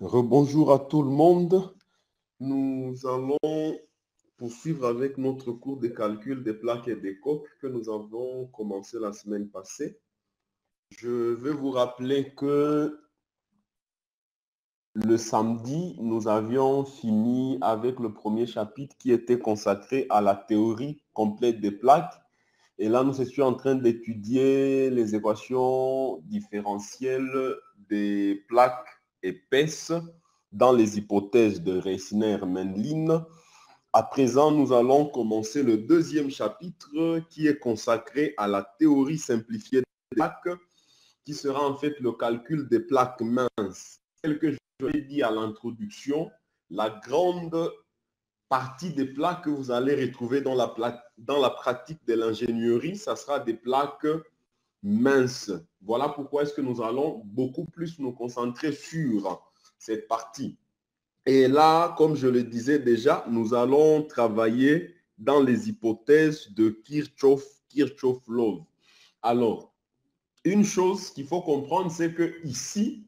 Rebonjour à tout le monde. Nous allons poursuivre avec notre cours de calcul des plaques et des coques que nous avons commencé la semaine passée. Je vais vous rappeler que le samedi, nous avions fini avec le premier chapitre qui était consacré à la théorie complète des plaques. Et là, nous étions en train d'étudier les équations différentielles des plaques épaisses dans les hypothèses de Reissner-Mendlin. À présent, nous allons commencer le deuxième chapitre qui est consacré à la théorie simplifiée des plaques, qui sera en fait le calcul des plaques minces. Tel que je l'ai dit à l'introduction, la grande partie des plaques que vous allez retrouver dans la pratique de l'ingénierie, ça sera des plaques minces. Voilà pourquoi est-ce que nous allons beaucoup plus nous concentrer sur cette partie. Et là, comme je le disais déjà, nous allons travailler dans les hypothèses de Kirchhoff-Love. Alors, une chose qu'il faut comprendre, c'est que ici,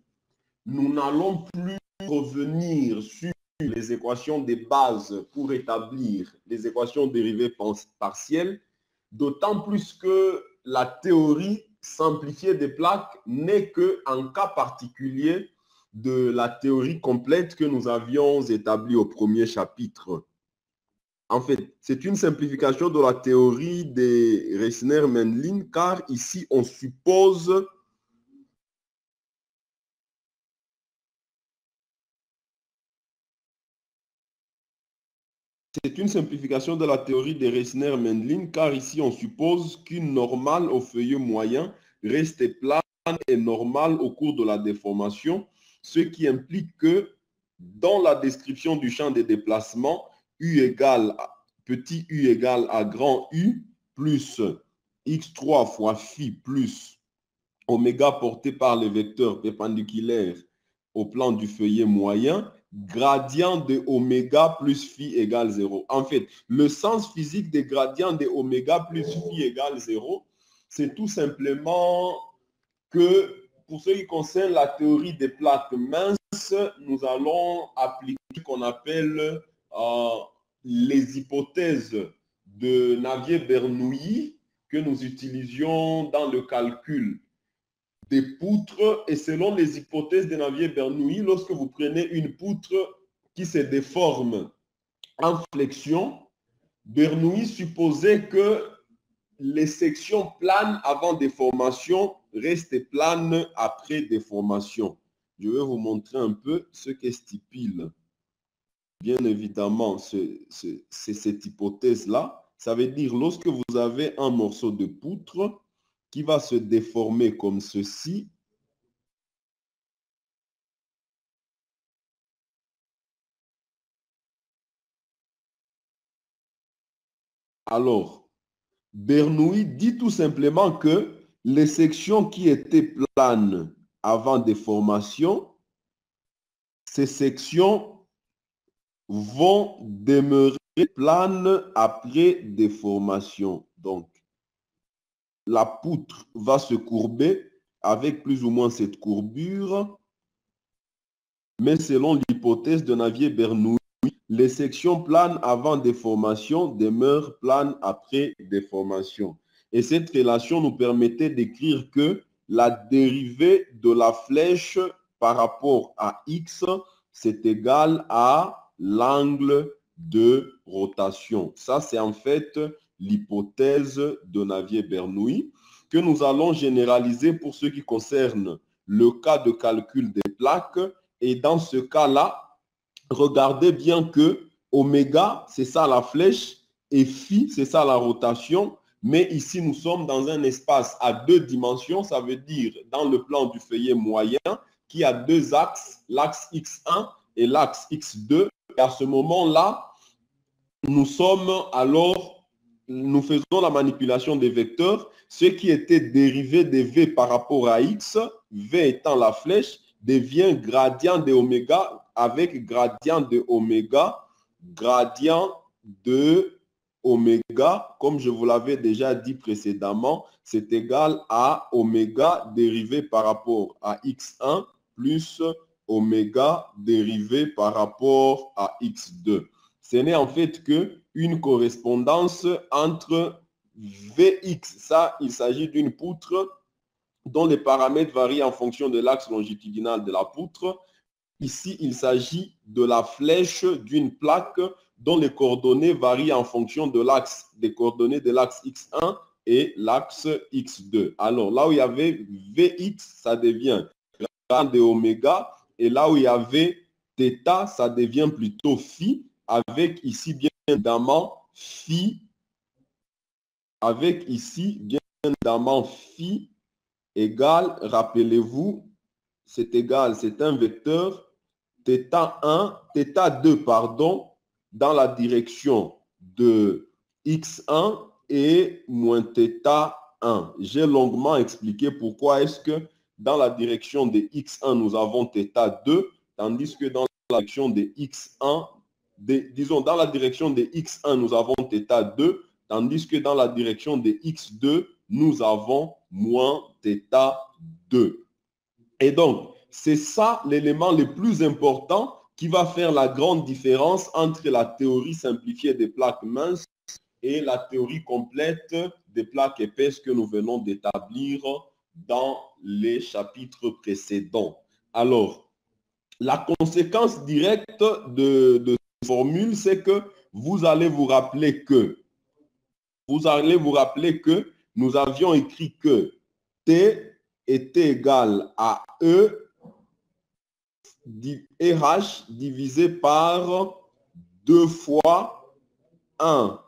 nous n'allons plus revenir sur les équations de base pour établir les équations dérivées partielles, d'autant plus que la théorie simplifiée des plaques n'est qu'un cas particulier de la théorie complète que nous avions établie au premier chapitre. En fait, c'est une simplification de la théorie de Reissner-Mendlin, car ici, on suppose C'est une simplification de la théorie de Reissner-Mendlin, car ici, on suppose qu'une normale au feuillet moyen reste plane et normale au cours de la déformation, ce qui implique que dans la description du champ de déplacement, petit u égale à grand U plus x3 fois phi plus oméga porté par les vecteurs perpendiculaires au plan du feuillet moyen, gradient de oméga plus phi égale 0. En fait, le sens physique des gradients de oméga plus phi égale 0, c'est tout simplement que pour ce qui concerne la théorie des plaques minces, nous allons appliquer ce qu'on appelle les hypothèses de Navier-Bernoulli que nous utilisions dans le calcul des poutres. Et selon les hypothèses de Navier-Bernoulli, lorsque vous prenez une poutre qui se déforme en flexion, Bernoulli supposait que les sections planes avant déformation restent planes après déformation. Je vais vous montrer un peu ce qu'est stipule. Bien évidemment, c'est cette hypothèse-là. Ça veut dire lorsque vous avez un morceau de poutre qui va se déformer comme ceci, alors, Bernoulli dit tout simplement que les sections qui étaient planes avant déformation, ces sections vont demeurer planes après déformation. Donc, la poutre va se courber avec plus ou moins cette courbure, mais selon l'hypothèse de Navier-Bernoulli, les sections planes avant déformation demeurent planes après déformation. Et cette relation nous permettait d'écrire que la dérivée de la flèche par rapport à x, c'est égal à l'angle de rotation. Ça, c'est en fait l'hypothèse de Navier-Bernoulli que nous allons généraliser pour ce qui concerne le cas de calcul des plaques. Et dans ce cas-là, regardez bien que oméga, c'est ça la flèche, et phi, c'est ça la rotation. Mais ici, nous sommes dans un espace à deux dimensions, ça veut dire dans le plan du feuillet moyen, qui a deux axes, l'axe x1 et l'axe x2. Et à ce moment-là, nous faisons la manipulation des vecteurs. Ce qui était dérivé de v par rapport à x, v étant la flèche, devient gradient de oméga avec gradient de oméga, comme je vous l'avais déjà dit précédemment, c'est égal à oméga dérivé par rapport à x1 plus oméga dérivé par rapport à x2. Ce n'est en fait qu'une correspondance entre Vx. Ça, il s'agit d'une poutre dont les paramètres varient en fonction de l'axe longitudinal de la poutre. Ici, il s'agit de la flèche d'une plaque dont les coordonnées varient en fonction de l'axe, des coordonnées de l'axe x1 et l'axe x2. Alors, là où il y avait Vx, ça devient de oméga, et là où il y avait θ, ça devient plutôt phi, avec ici bien évidemment phi, avec ici bien évidemment phi égale, rappelez-vous, c'est égal, c'est un vecteur θ1, θ2, pardon, dans la direction de x1 et moins θ1. J'ai longuement expliqué pourquoi est-ce que dans la direction de x1, nous avons θ2, tandis que dans la direction de x1, disons dans la direction de x1, nous avons θ2, tandis que dans la direction de x2, nous avons moins θ2. Et donc, c'est ça l'élément le plus important qui va faire la grande différence entre la théorie simplifiée des plaques minces et la théorie complète des plaques épaisses que nous venons d'établir dans les chapitres précédents. Alors, la conséquence directe de cette formule, c'est que vous allez vous rappeler que nous avions écrit que T était égal à E et H divisé par 2 fois 1.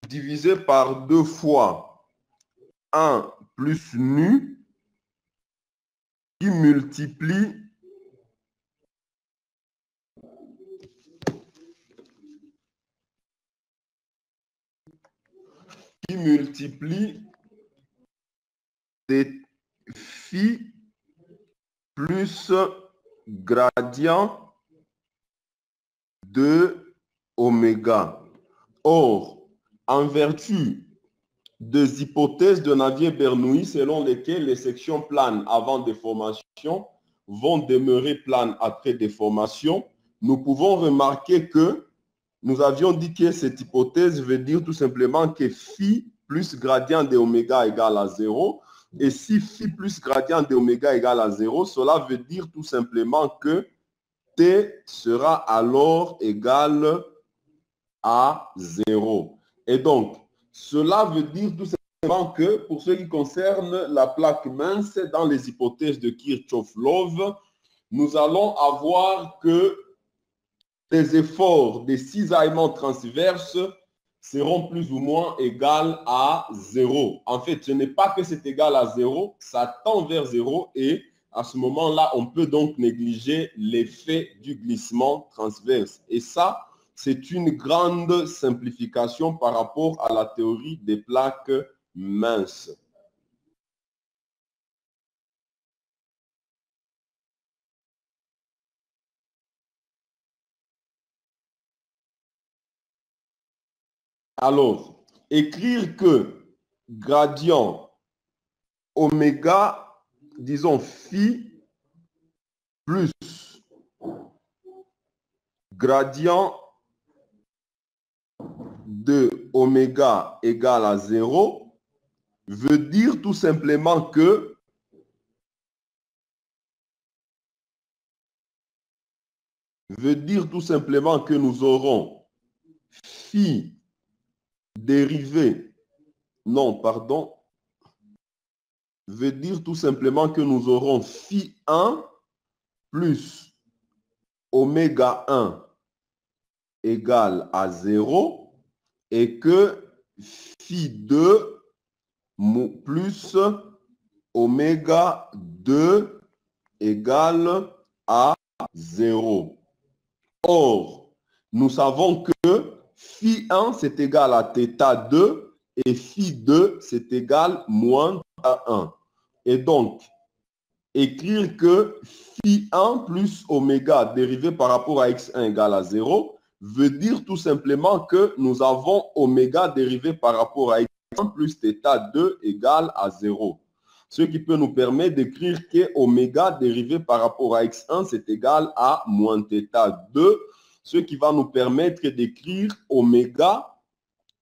Divisé par 2 fois 1 plus nu qui multiplie des phi plus gradient de oméga. Or, en vertu des hypothèses de Navier-Bernoulli selon lesquelles les sections planes avant déformation vont demeurer planes après déformation, nous pouvons remarquer que nous avions dit que cette hypothèse veut dire tout simplement que phi plus gradient de oméga égale à 0. Et si phi plus gradient de oméga égale à 0, cela veut dire tout simplement que t sera alors égal à 0. Et donc, cela veut dire tout simplement que pour ce qui concerne la plaque mince, dans les hypothèses de Kirchhoff-Love, nous allons avoir que les efforts des cisaillements transverses seront plus ou moins égales à 0. En fait, ce n'est pas que c'est égal à 0, ça tend vers 0 et à ce moment-là, on peut donc négliger l'effet du glissement transverse. Et ça, c'est une grande simplification par rapport à la théorie des plaques minces. Alors, écrire que gradient oméga, disons phi, plus gradient de oméga égale à 0 veut dire tout simplement que nous aurons phi dérivé, non, pardon, veut dire tout simplement que nous aurons phi 1 plus oméga 1 égale à 0 et que phi 2 plus oméga 2 égale à 0. Or, nous savons que phi 1 c'est égal à θ2 et phi2, c'est égal moins θ1. Et donc, écrire que phi1 plus oméga dérivé par rapport à x1 égale à 0 veut dire tout simplement que nous avons oméga dérivé par rapport à x1 plus θ2 égale à 0. Ce qui peut nous permettre d'écrire que oméga dérivé par rapport à x1, c'est égal à moins θ2, ce qui va nous permettre d'écrire oméga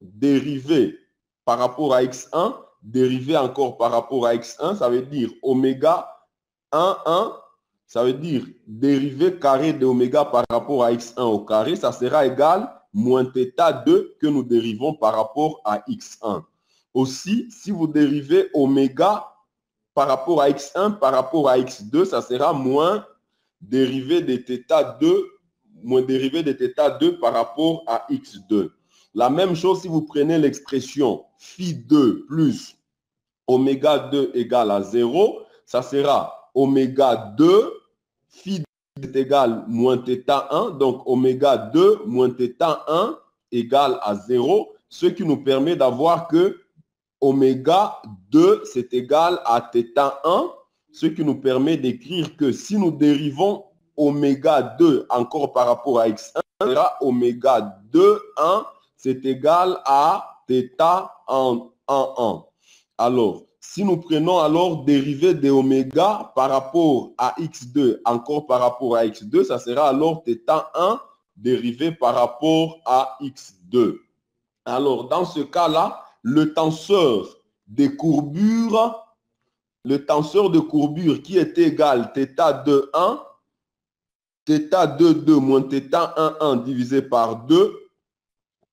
dérivé par rapport à x1, dérivé encore par rapport à x1, ça veut dire oméga 1, 1, ça veut dire dérivé carré de oméga par rapport à x1 au carré, ça sera égal moins θ2 que nous dérivons par rapport à x1. Aussi, si vous dérivez oméga par rapport à x1 par rapport à x2, ça sera moins dérivé de θ2, moins dérivé de θ2 par rapport à x2. La même chose si vous prenez l'expression phi2 plus oméga 2 égale à 0, ça sera oméga 2, phi 2 est égal moins θ1, donc oméga 2 moins θ1 égale à 0, ce qui nous permet d'avoir que oméga 2 c'est égal à θ1, ce qui nous permet d'écrire que si nous dérivons oméga 2 encore par rapport à x1, ça sera oméga 2, 1, c'est égal à θ en 1. Alors, si nous prenons alors dérivée de oméga par rapport à x2 encore par rapport à x2, ça sera alors θ1 dérivé par rapport à x2. Alors, dans ce cas-là, le tenseur de courbure qui est égal θ2, 1, θ2, 2 moins θ1, 1 divisé par 2,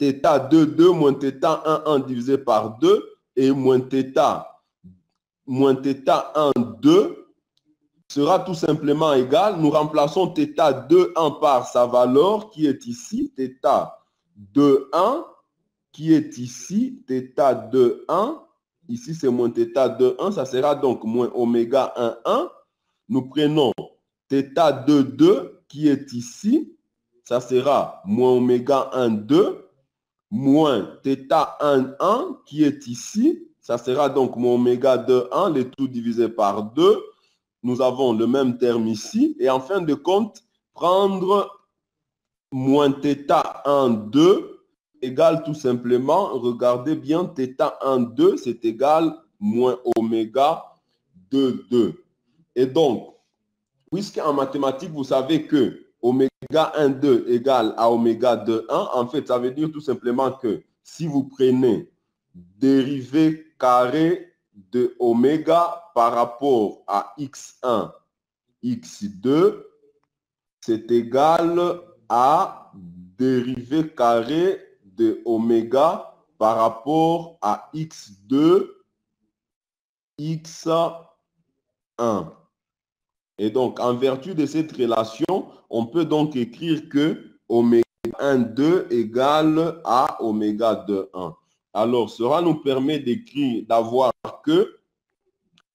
θ2, 2 moins θ1, 1 divisé par 2 et moins θ1, 2 sera tout simplement égal. Nous remplaçons θ2, 1 par sa valeur qui est ici, θ2, 1 qui est ici, θ2, 1. Ici, c'est moins θ2, 1. Ça sera donc moins oméga 1, 1. Nous prenons θ2, 2 qui est ici. Ça sera moins oméga 1, 2. Moins θ1, 1 qui est ici. Ça sera donc moins oméga 2, 1. Le tout divisé par 2. Nous avons le même terme ici. Et en fin de compte, prendre moins θ1, 2 égale tout simplement, regardez bien, θ1, 2, c'est égal moins oméga 2, 2. Et donc, puisqu'en mathématiques, vous savez que oméga 1, 2 égale à oméga 2, 1, en fait, ça veut dire tout simplement que si vous prenez dérivée carré de oméga par rapport à x1, x2, c'est égal à dérivée carrée de oméga par rapport à x2, x1. Et donc, en vertu de cette relation, on peut donc écrire que oméga 1, 2 égale à oméga 2, 1. Alors, cela nous permet d'écrire, d'avoir que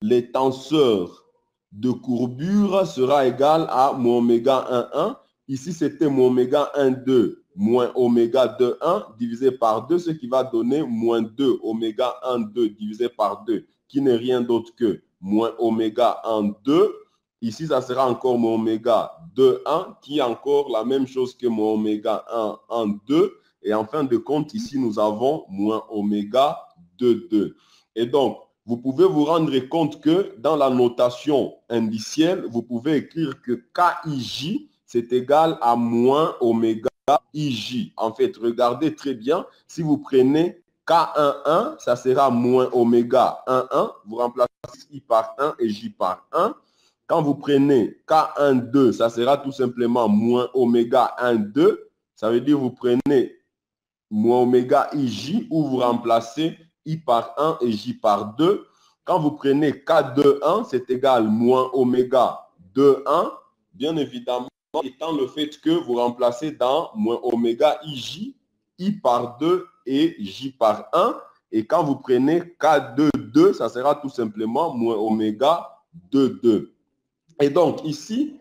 les tenseurs de courbure sera égal à mon oméga 1, 1. Ici, c'était mon oméga 1, 2 moins oméga 2, 1 divisé par 2, ce qui va donner moins 2 oméga 1, 2 divisé par 2, qui n'est rien d'autre que moins oméga 1, 2. Ici, ça sera encore mon oméga 2, 1, qui est encore la même chose que mon oméga 1, 1, 2. Et en fin de compte, ici, nous avons moins oméga 2, 2. Et donc, vous pouvez vous rendre compte que dans la notation indicielle, vous pouvez écrire que KIJ, c'est égal à moins oméga IJ. En fait, regardez très bien, si vous prenez K11, ça sera moins oméga 11. Vous remplacez I par 1 et J par 1. Quand vous prenez K12, ça sera tout simplement moins oméga 12. Ça veut dire que vous prenez moins oméga IJ ou vous remplacez I par 1 et J par 2. Quand vous prenez K21, c'est égal moins oméga 21. Bien évidemment, étant le fait que vous remplacez dans moins oméga IJ, I par 2 et J par 1. Et quand vous prenez K22, ça sera tout simplement moins oméga 22. Et donc ici,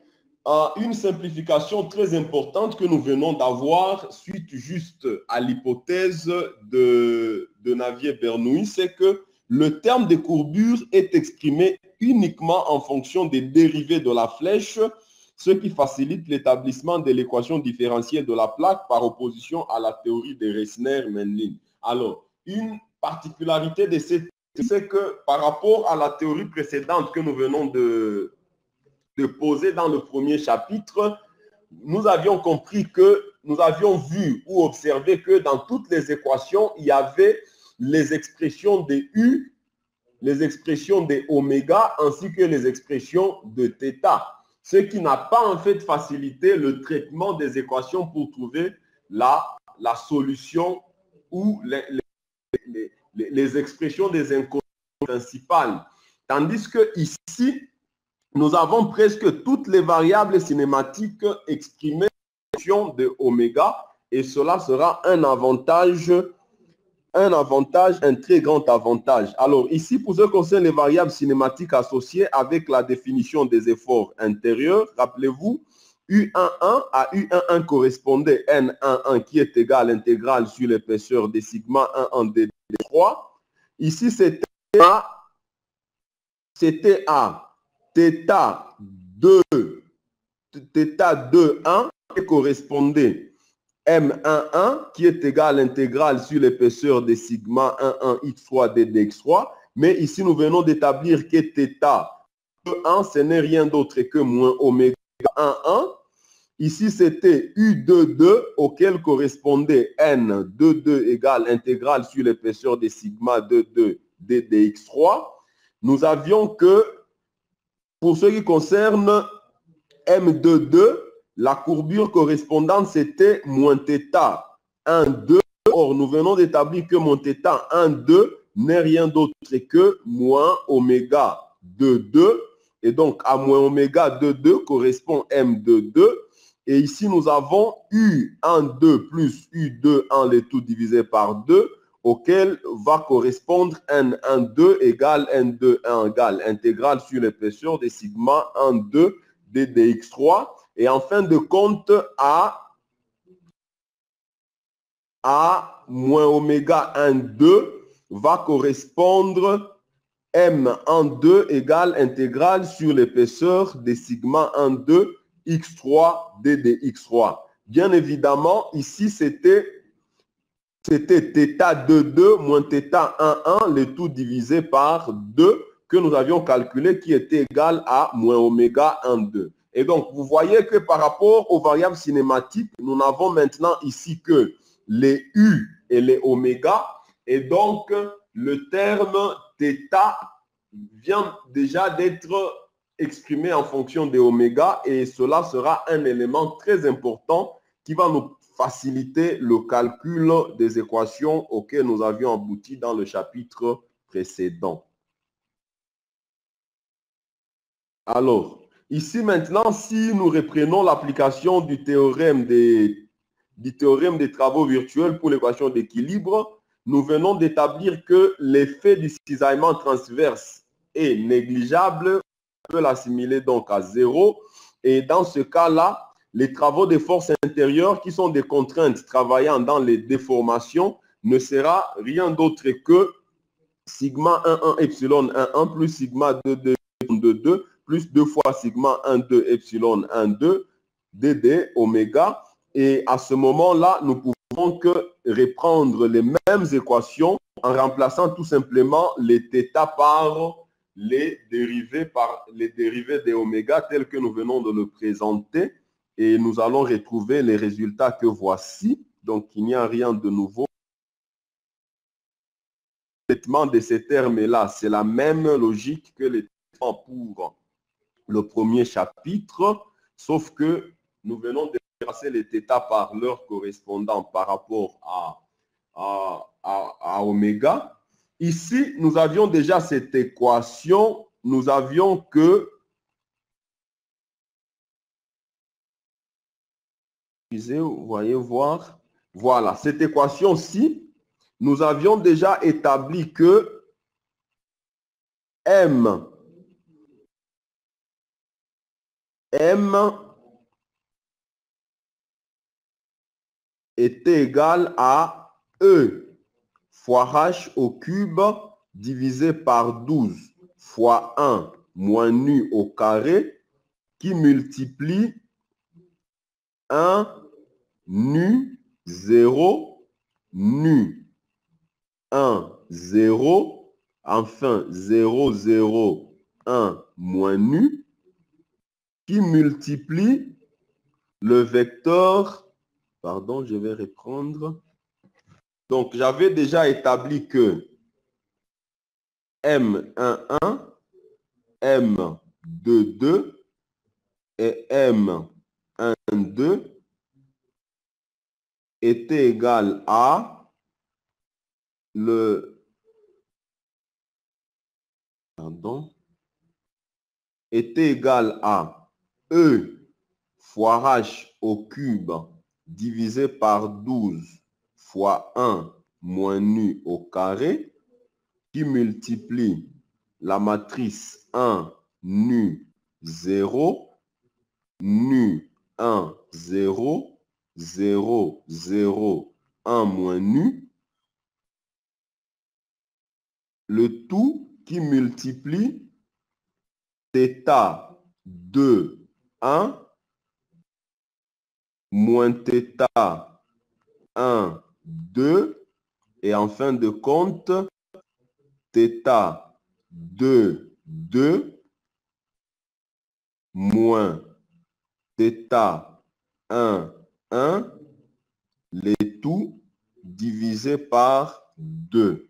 une simplification très importante que nous venons d'avoir suite juste à l'hypothèse de Navier-Bernoulli, c'est que le terme de courbure est exprimé uniquement en fonction des dérivés de la flèche, ce qui facilite l'établissement de l'équation différentielle de la plaque par opposition à la théorie de Reissner-Mendlin. Alors, une particularité de cette théorie, c'est que par rapport à la théorie précédente que nous venons de poser dans le premier chapitre, nous avions compris que nous avions vu ou observé que dans toutes les équations, il y avait les expressions de U, les expressions de oméga, ainsi que les expressions de θ. Ce qui n'a pas en fait facilité le traitement des équations pour trouver la solution ou les expressions des inconnues principales. Tandis que ici, nous avons presque toutes les variables cinématiques exprimées en fonction de oméga, et cela sera un avantage, un très grand avantage. Alors ici, pour ce qui concerne les variables cinématiques associées avec la définition des efforts intérieurs, rappelez-vous, U11 à U11 correspondait N11 qui est égal à l'intégrale sur l'épaisseur des sigma 11 de D3. Ici, c'était à θ 2, θ 2,1 qui correspondait M11 qui est égal à l'intégrale sur l'épaisseur des sigma 11 x3 d dx3. Mais ici, nous venons d'établir que θ 2,1, ce n'est rien d'autre que moins oméga 1,1. Ici, c'était U22 auquel correspondait N22 égale intégrale sur l'épaisseur des sigma 22 d dx3. Nous avions que pour ce qui concerne M22, la courbure correspondante, c'était moins θ 1,2. Or, nous venons d'établir que mon θ 1,2 n'est rien d'autre que moins oméga 2,2. Et donc, à moins oméga 2,2 correspond M22. Et ici, nous avons U1,2 plus U2,1, le tout divisé par 2, auquel va correspondre N1,2 égale N2,1 égale intégrale sur l'épaisseur des sigma 1,2 d dx3. Et en fin de compte, à moins oméga 1,2 va correspondre M1,2 égale intégrale sur l'épaisseur des sigma 1,2 x3 d dx3. Bien évidemment, ici, c'était θ 2,2 moins θ 1,1, le tout divisé par 2 que nous avions calculé qui était égal à moins oméga 1,2. Et donc, vous voyez que par rapport aux variables cinématiques, nous n'avons maintenant ici que les U et les oméga. Et donc, le terme θ vient déjà d'être exprimé en fonction des oméga. Et cela sera un élément très important qui va nous faciliter le calcul des équations auxquelles nous avions abouti dans le chapitre précédent. Alors, ici maintenant, si nous reprenons l'application du théorème des travaux virtuels pour l'équation d'équilibre, nous venons d'établir que l'effet du cisaillement transverse est négligeable, on peut l'assimiler donc à 0. Et dans ce cas-là, les travaux des forces intérieures, qui sont des contraintes travaillant dans les déformations, ne sera rien d'autre que sigma 1,1 epsilon 1,1 plus sigma 2,2 2,2 plus 2 fois sigma 1,2 epsilon 1,2 dd oméga. Et à ce moment-là, nous pouvons que reprendre les mêmes équations en remplaçant tout simplement les θ par les dérivés des oméga tels que nous venons de le présenter. Et nous allons retrouver les résultats que voici. Donc, il n'y a rien de nouveau. Le traitement de ces termes-là, c'est la même logique que les traitements pour le premier chapitre, sauf que nous venons de passer les θ par leur correspondant par rapport à oméga. Ici, nous avions déjà cette équation. Nous avions que vous voyez voir, voilà, cette équation-ci, nous avions déjà établi que M est égal à E fois H au cube divisé par 12 fois 1 moins nu au carré qui multiplie 1 nu 0 nu 1 0 enfin 0 0 1 moins nu qui multiplie le vecteur, pardon, je vais reprendre. Donc, j'avais déjà établi que M11, M22 et M12 était égal à le, pardon, était égal à E fois H au cube divisé par 12 fois 1 moins nu au carré qui multiplie la matrice 1 nu 0 nu 1 0 0 0 1 moins nu, le tout qui multiplie θ 2 1 moins θ 1 2 et en fin de compte θ 2 2 moins θ 1 1 les tout divisé par 2.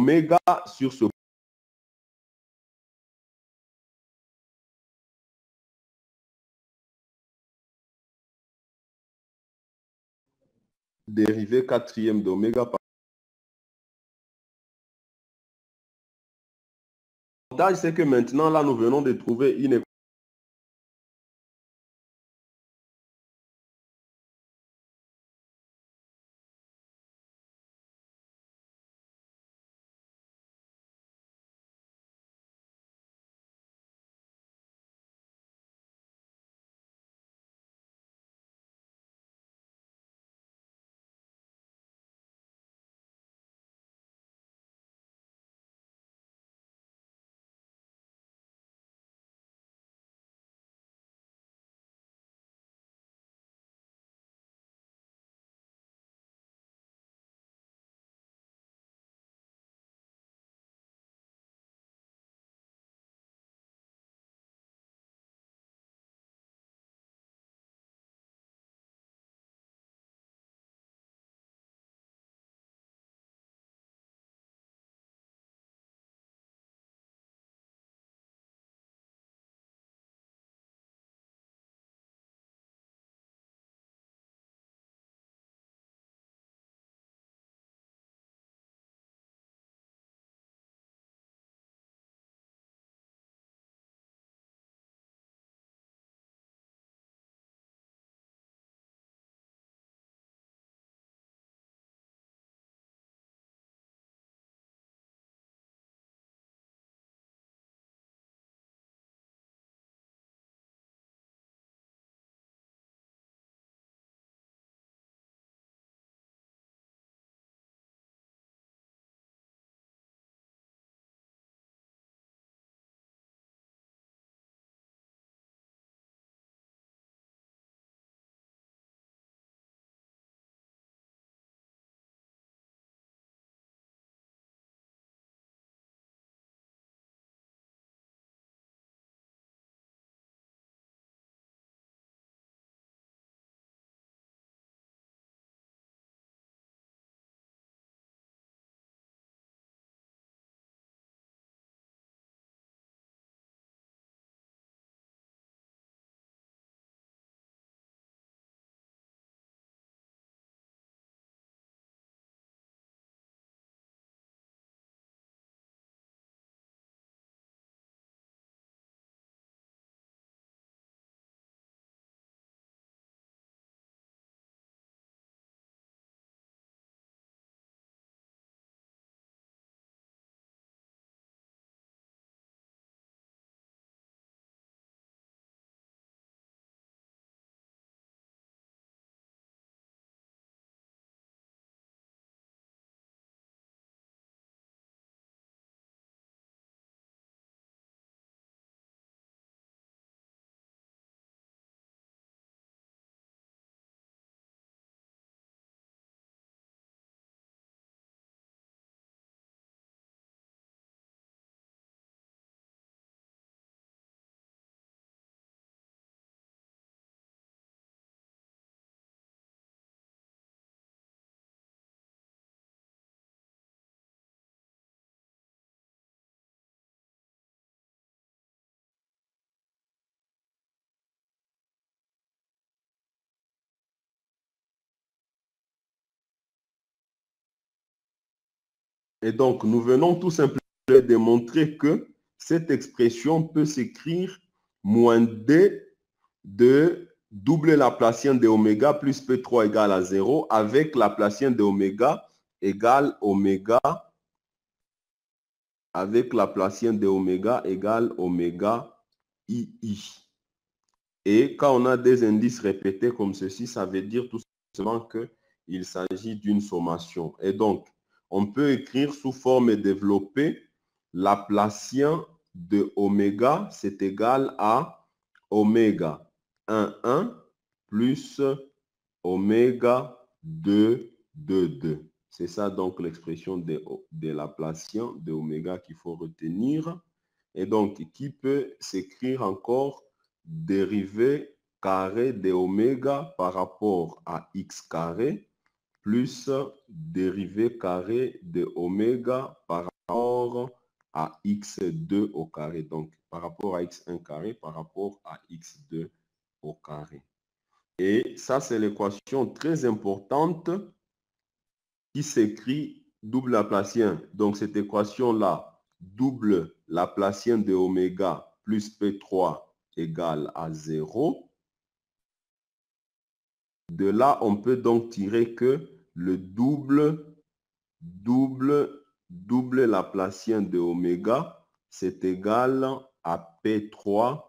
oméga sur ce dérivé quatrième d'oméga par l'avantage, c'est que maintenant, là, nous venons de trouver une équation. Et donc, nous venons tout simplement de démontrer que cette expression peut s'écrire moins d de double Laplacien de oméga plus P3 égale à 0 avec Laplacien de oméga égale oméga avec Laplacien de oméga égale oméga II. Et quand on a des indices répétés comme ceci, ça veut dire tout simplement qu'il s'agit d'une sommation. Et donc, on peut écrire sous forme développée Laplacien de oméga, c'est égal à oméga 1 plus oméga 2 2. C'est ça donc l'expression de Laplacien de oméga qu'il faut retenir. Et donc, qui peut s'écrire encore dérivé carré de oméga par rapport à x carré plus dérivé carré de oméga par rapport à x2 au carré. Donc, par rapport à x1 carré, par rapport à x2 au carré. Et ça, c'est l'équation très importante qui s'écrit double Laplacien. Donc, cette équation-là, double Laplacien de oméga plus P3 égale à 0. De là, on peut donc tirer que le double Laplacien de oméga, c'est égal à P3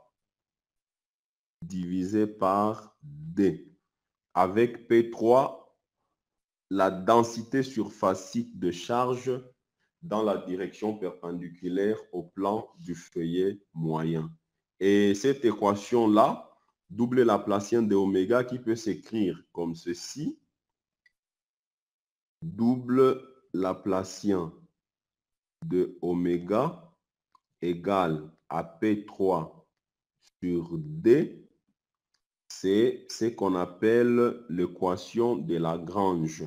divisé par D. Avec P3, la densité surfacique de charge dans la direction perpendiculaire au plan du feuillet moyen. Et cette équation-là, double Laplacien de oméga, qui peut s'écrire comme ceci. Double Laplacien de oméga égale à P3 sur D. C'est ce qu'on appelle l'équation de Lagrange.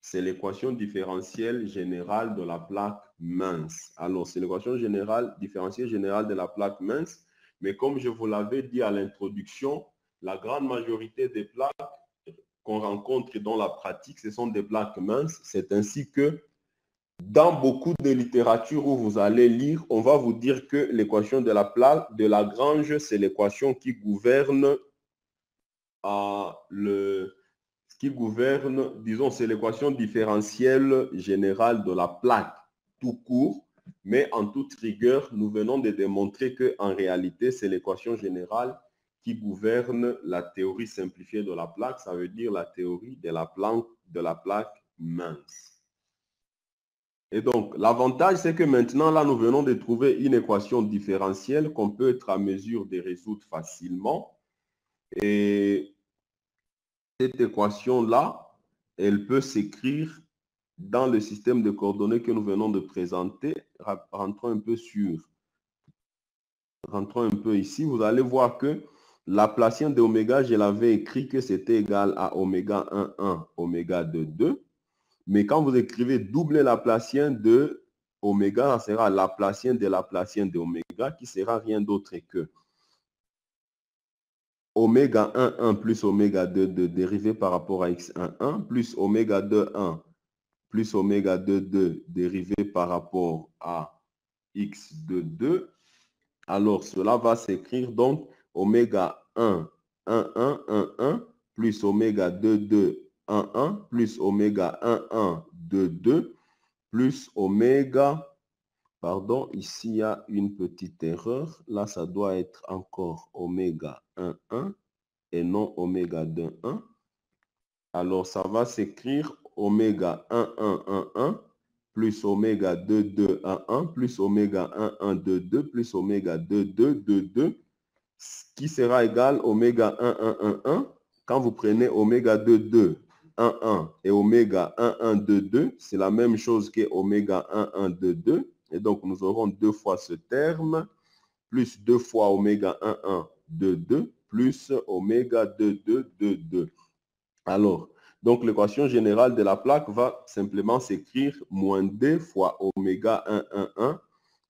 C'est l'équation différentielle générale de la plaque mince. Alors, c'est l'équation différentielle générale de la plaque mince. Mais comme je vous l'avais dit à l'introduction, la grande majorité des plaques qu'on rencontre dans la pratique, ce sont des plaques minces. C'est ainsi que dans beaucoup de littérature où vous allez lire, on va vous dire que l'équation de la plaque de Lagrange, c'est l'équation qui gouverne disons, c'est l'équation différentielle générale de la plaque tout court, mais en toute rigueur, nous venons de démontrer qu'en réalité, c'est l'équation générale qui gouverne la théorie simplifiée de la plaque, ça veut dire la théorie de la plaque mince. Et donc, l'avantage, c'est que maintenant, là, nous venons de trouver une équation différentielle qu'on peut être à mesure de résoudre facilement. Et cette équation-là, elle peut s'écrire dans le système de coordonnées que nous venons de présenter. Rentrons un peu ici. Vous allez voir que Laplacien de oméga, je l'avais écrit que c'était égal à oméga 1, 1, oméga 2, 2. Mais quand vous écrivez double Laplacien de oméga, ça sera Laplacien de oméga, qui sera rien d'autre que oméga 1, 1 plus oméga 2, 2 dérivé par rapport à x1, 1 plus oméga 2, 1 plus oméga 2, 2 dérivé par rapport à x2, 2. Alors, cela va s'écrire donc oméga 1, 1, 1, 1, 1 plus oméga 2, 2, 1, 1 plus oméga 1, 1, 2, 2 plus oméga, pardon, ici il y a une petite erreur. Là, ça doit être encore oméga 1, 1 et non oméga 2, 1. Alors, ça va s'écrire oméga 1, 1, 1, 1 plus oméga 2, 2, 1, 1 plus oméga 1, 1, 2, 2 plus oméga 2, 2, 2, 2 qui sera égal oméga 1, 1, 1, 1. Quand vous prenez oméga 2, 2, 1, 1 et oméga 1, 1, 2, 2, c'est la même chose que oméga 1, 1, 2, 2. Et donc, nous aurons deux fois ce terme, plus 2 fois oméga 1, 1, 2, 2, plus oméga 2, 2, 2, 2. Alors, donc l'équation générale de la plaque va simplement s'écrire moins d fois oméga 1, 1, 1,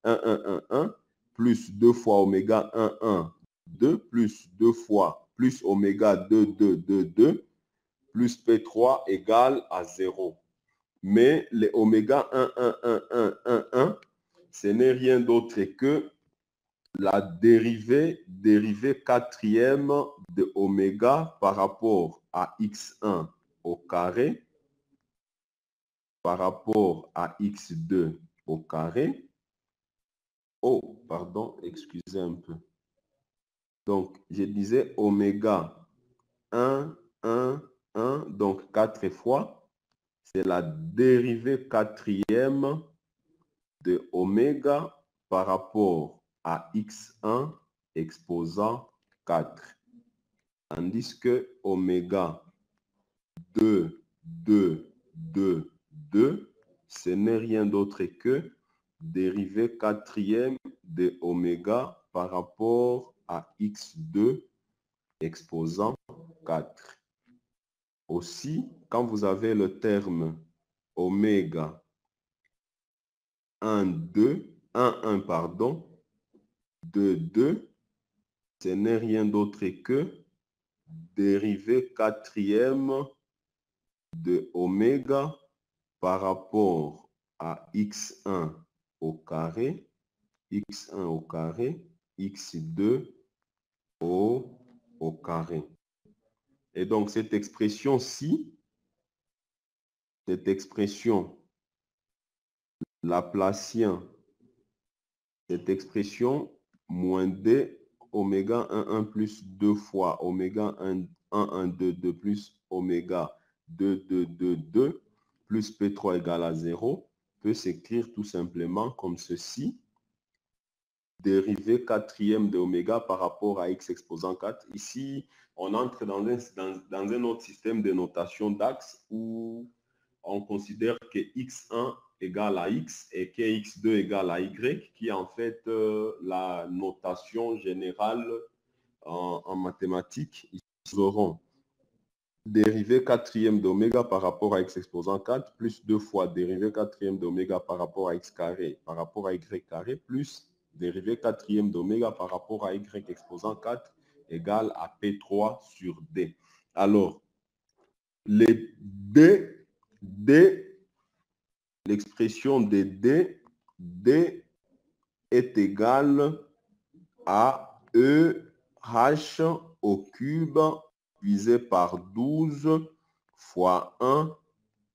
1, 1, 1, 1, plus 2 fois oméga 1, 1, 2, plus 2 fois plus oméga 2, 2, 2, 2, plus P3 égale à 0. Mais les oméga 1, 1, 1, 1, 1, 1, ce n'est rien d'autre que la dérivée quatrième de oméga par rapport à x1 au carré, par rapport à x2 au carré. Oh, pardon, excusez un peu. Donc, je disais oméga 1, 1, 1, donc 4 fois. C'est la dérivée quatrième de oméga par rapport à x1 exposant 4. Tandis que oméga 2, 2, 2, 2, ce n'est rien d'autre que dérivée quatrième de oméga par rapport à x2 exposant 4. Aussi, quand vous avez le terme oméga 1, 2, 1, 1, pardon, 2, 2, ce n'est rien d'autre que dérivée quatrième de oméga par rapport à x1 au carré, x1 au carré, x2 au carré. Et donc, cette expression-ci, cette expression Laplacien, cette expression moins d oméga 1, 1 plus 2 fois oméga 1, 1, 1, 2, 2 plus oméga 2, 2, 2, 2 plus P3 égale à 0 peut s'écrire tout simplement comme ceci. Dérivée quatrième de oméga par rapport à x exposant 4. Ici, on entre dans un autre système de notation d'axe où on considère que x1 égale à x et que x2 égale à y, qui est en fait la notation générale en mathématiques. Ils auront dérivée quatrième d'oméga par rapport à x exposant 4 plus 2 fois dérivée quatrième d'oméga par rapport à x carré par rapport à y carré plus dérivée quatrième d'oméga par rapport à y exposant 4 égale à P3 sur D. Alors, les l'expression de D est égale à EH au cube divisé par 12 fois 1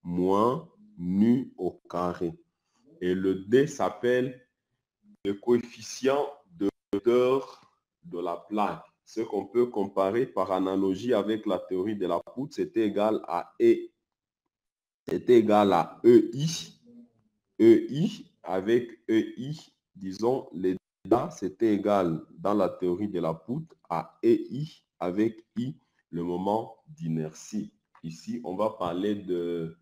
moins nu au carré. Et le D s'appelle le coefficient de hauteur de la plaque. Ce qu'on peut comparer par analogie avec la théorie de la poutre, c'était égal à E. C'était égal à EI. EI avec EI, disons, les là, c'était égal dans la théorie de la poutre à EI avec I, le moment d'inertie. Ici, on va parler de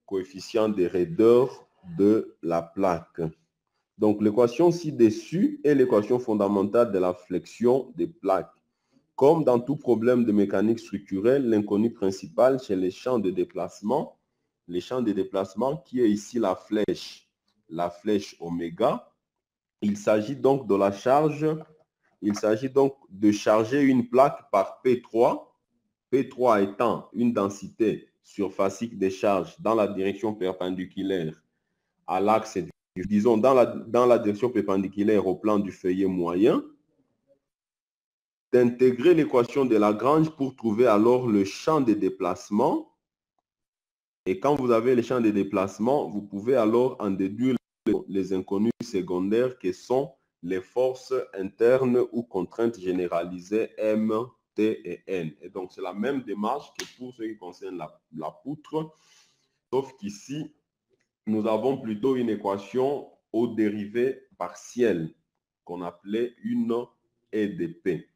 coefficient de raideur de la plaque. Donc, l'équation ci-dessus est l'équation fondamentale de la flexion des plaques. Comme dans tout problème de mécanique structurelle, l'inconnu principal chez les champs de déplacement, qui est ici la flèche oméga. Il s'agit donc de la charge, il s'agit donc de charger une plaque par P3, P3 étant une densité surfacique des charges dans la direction perpendiculaire à l'axe, disons dans la direction perpendiculaire au plan du feuillet moyen, d'intégrer l'équation de Lagrange pour trouver alors le champ de déplacement. Et quand vous avez le champ de déplacement, vous pouvez alors en déduire les inconnus secondaires qui sont les forces internes ou contraintes généralisées M, T et N. Et donc, c'est la même démarche que pour ce qui concerne la poutre, sauf qu'ici, nous avons plutôt une équation aux dérivées partielles qu'on appelait une EDP.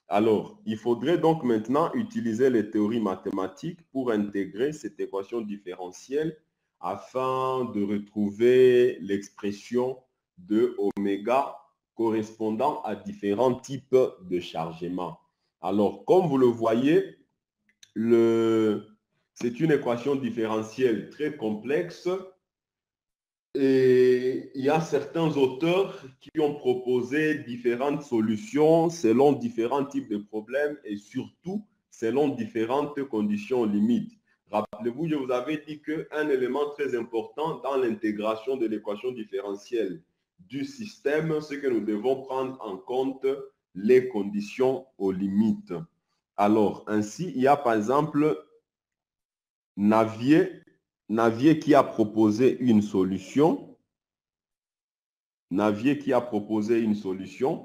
Alors, il faudrait donc maintenant utiliser les théories mathématiques pour intégrer cette équation différentielle afin de retrouver l'expression de oméga correspondant à différents types de chargement. Alors, comme vous le voyez, c'est une équation différentielle très complexe. Et il y a certains auteurs qui ont proposé différentes solutions selon différents types de problèmes et surtout selon différentes conditions limites. Rappelez-vous, je vous avais dit qu'un élément très important dans l'intégration de l'équation différentielle du système, c'est que nous devons prendre en compte les conditions aux limites. Alors, ainsi, il y a par exemple Navier qui a proposé une solution. Il a proposé une solution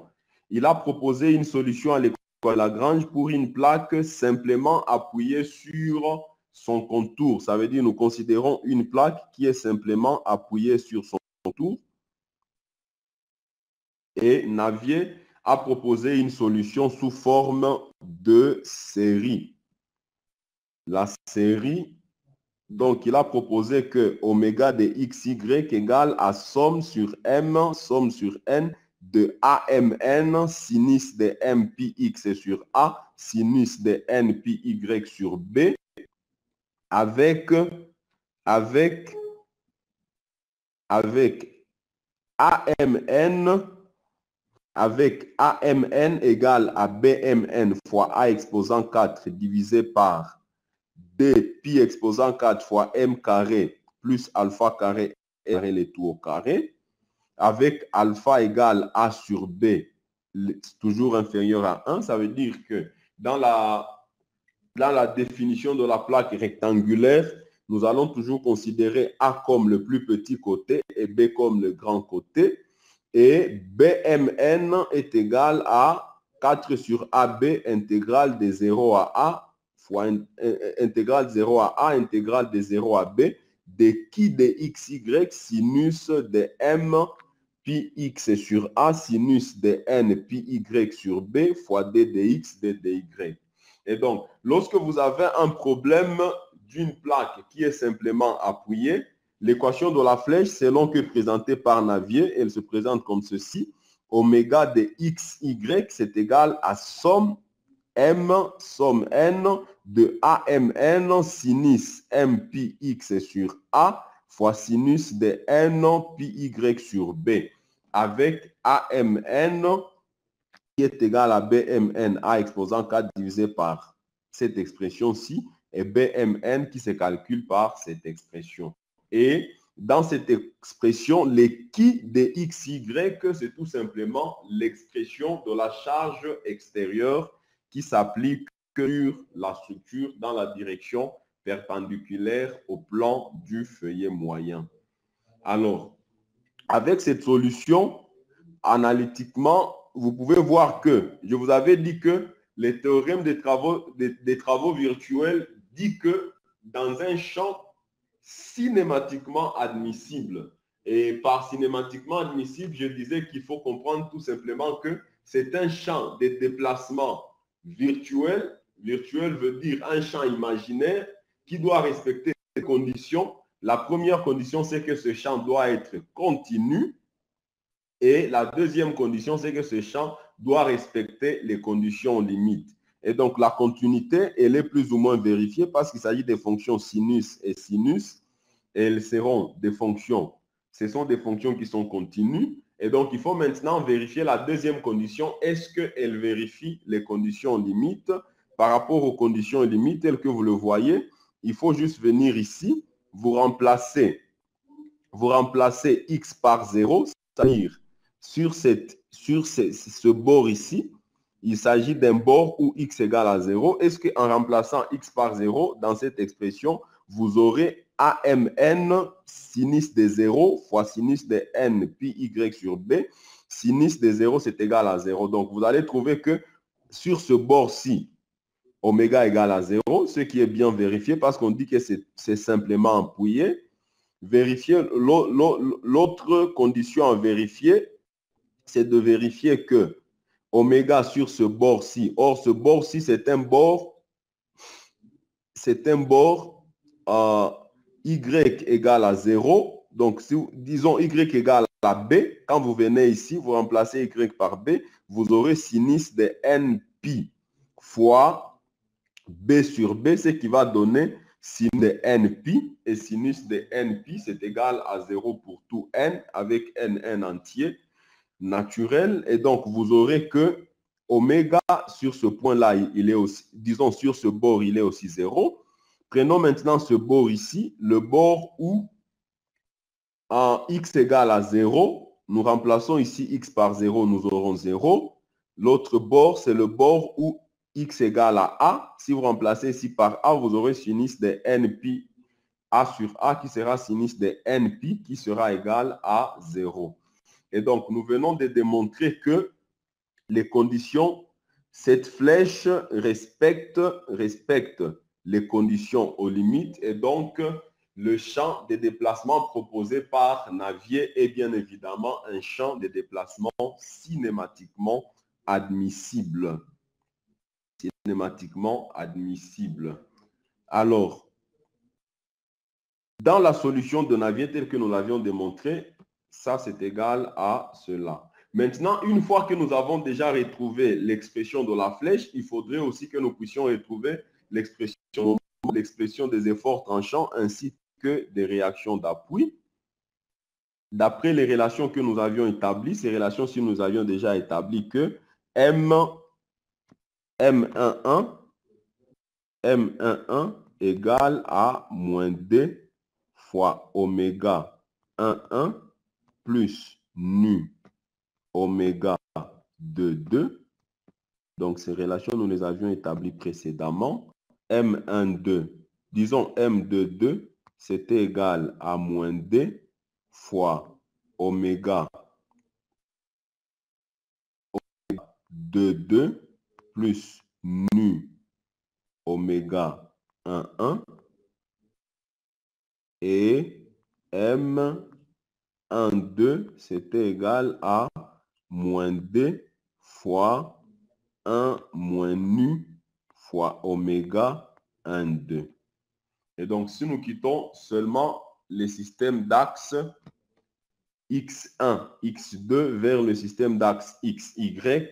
à l'équation de Lagrange pour une plaque simplement appuyée sur son contour. Ça veut dire nous considérons une plaque qui est simplement appuyée sur son contour. Et Navier a proposé une solution sous forme de série. La série, donc, il a proposé que oméga de xy égale à somme sur m, somme sur n de AMN, sinus de m pi x sur A, sinus de n pi y sur B, avec AMN avec AMN égale à BMN fois A exposant 4 divisé par D pi exposant 4 fois M carré plus alpha carré et le tout au carré, avec alpha égale A sur B, toujours inférieur à 1. Ça veut dire que dans la définition de la plaque rectangulaire, nous allons toujours considérer A comme le plus petit côté et B comme le grand côté. Et BMN est égal à 4 sur AB intégrale de 0 à A fois intégrale 0 à A intégrale de 0 à B de qui de xy sinus de M pi x sur A sinus de n pi y sur B fois d de x d de y. Et donc, lorsque vous avez un problème d'une plaque qui est simplement appuyée, l'équation de la flèche, selon que présentée par Navier, elle se présente comme ceci. Oméga de xy, c'est égal à somme m, somme n de AMN sinus m pi x sur A fois sinus de n pi y sur B, avec AMN qui est égal à BMN, A exposant 4 divisé par cette expression-ci, et BMN qui se calcule par cette expression. Et dans cette expression, les qui de xy, c'est tout simplement l'expression de la charge extérieure qui s'applique sur la structure dans la direction perpendiculaire au plan du feuillet moyen. Alors, avec cette solution, analytiquement, vous pouvez voir que, je vous avais dit que le théorème des travaux virtuels dit que dans un champ cinématiquement admissible, et par cinématiquement admissible, je disais qu'il faut comprendre tout simplement que c'est un champ de déplacement virtuel. Virtuel veut dire un champ imaginaire qui doit respecter des conditions. La première condition, c'est que ce champ doit être continu. Et la deuxième condition, c'est que ce champ doit respecter les conditions limites. Et donc, la continuité, elle est plus ou moins vérifiée parce qu'il s'agit des fonctions sinus et sinus. Et elles seront des fonctions, ce sont des fonctions qui sont continues. Et donc, il faut maintenant vérifier la deuxième condition. Est-ce qu'elle vérifie les conditions limites? Par rapport aux conditions limites telles que vous le voyez, il faut juste venir ici, vous remplacez x par 0, c'est-à-dire sur ce bord ici, il s'agit d'un bord où x égale à 0. Est-ce qu'en remplaçant x par 0 dans cette expression, vous aurez AMN sinus de 0 fois sinus de n pi y sur b. Sinus de 0, c'est égal à 0. Donc, vous allez trouver que sur ce bord-ci, oméga égale à 0, ce qui est bien vérifié parce qu'on dit que c'est simplement appuyé. Vérifier l'autre condition à vérifier, c'est de vérifier que oméga sur ce bord-ci, or ce bord-ci, c'est un bord y égale à 0. Donc, si disons y égale à b, quand vous venez ici, vous remplacez y par b, vous aurez sinus de n pi fois b sur b, ce qui va donner sinus de n pi, et sinus de n pi, c'est égal à 0 pour tout n, avec n entier naturel. Et donc, vous aurez que oméga, sur ce point-là, il est aussi, disons, sur ce bord, il est aussi 0. Prenons maintenant ce bord ici, le bord où en x égale à 0, nous remplaçons ici x par 0, nous aurons 0. L'autre bord, c'est le bord où x égale à a. Si vous remplacez ici par a, vous aurez sinus de n pi a sur a qui sera sinus de n pi qui sera égal à 0. Et donc, nous venons de démontrer que les conditions, cette flèche respecte les conditions aux limites, et donc le champ de déplacement proposé par Navier est bien évidemment un champ de déplacement cinématiquement admissible. Cinématiquement admissible. Alors, dans la solution de Navier telle que nous l'avions démontré, ça c'est égal à cela. Maintenant, une fois que nous avons déjà retrouvé l'expression de la flèche, il faudrait aussi que nous puissions retrouver l'expression des efforts tranchants ainsi que des réactions d'appui. d'après les relations que nous avions établies, ces relations, si nous avions déjà établi que M11 égale à moins D fois oméga 11 plus nu oméga de 2. Donc, ces relations, nous les avions établies précédemment. M12, disons M22, c'était égal à moins D fois oméga de 2 plus nu oméga 11 et M12, c'était égal à moins D fois 1 moins nu fois oméga 12. Et donc, si nous quittons seulement les systèmes d'axe X1, X2 vers le système d'axe XY,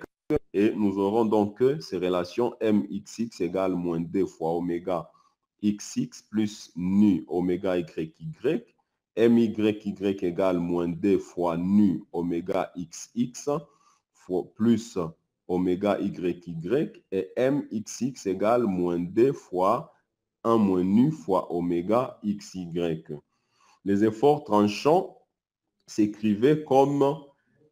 et nous aurons donc ces relations MXX égale moins D fois oméga XX plus nu oméga YY, MYY égale moins D fois nu oméga XX plus oméga YY, et MXX égale moins D fois 1 moins nu fois oméga XY. Les efforts tranchants s'écrivaient comme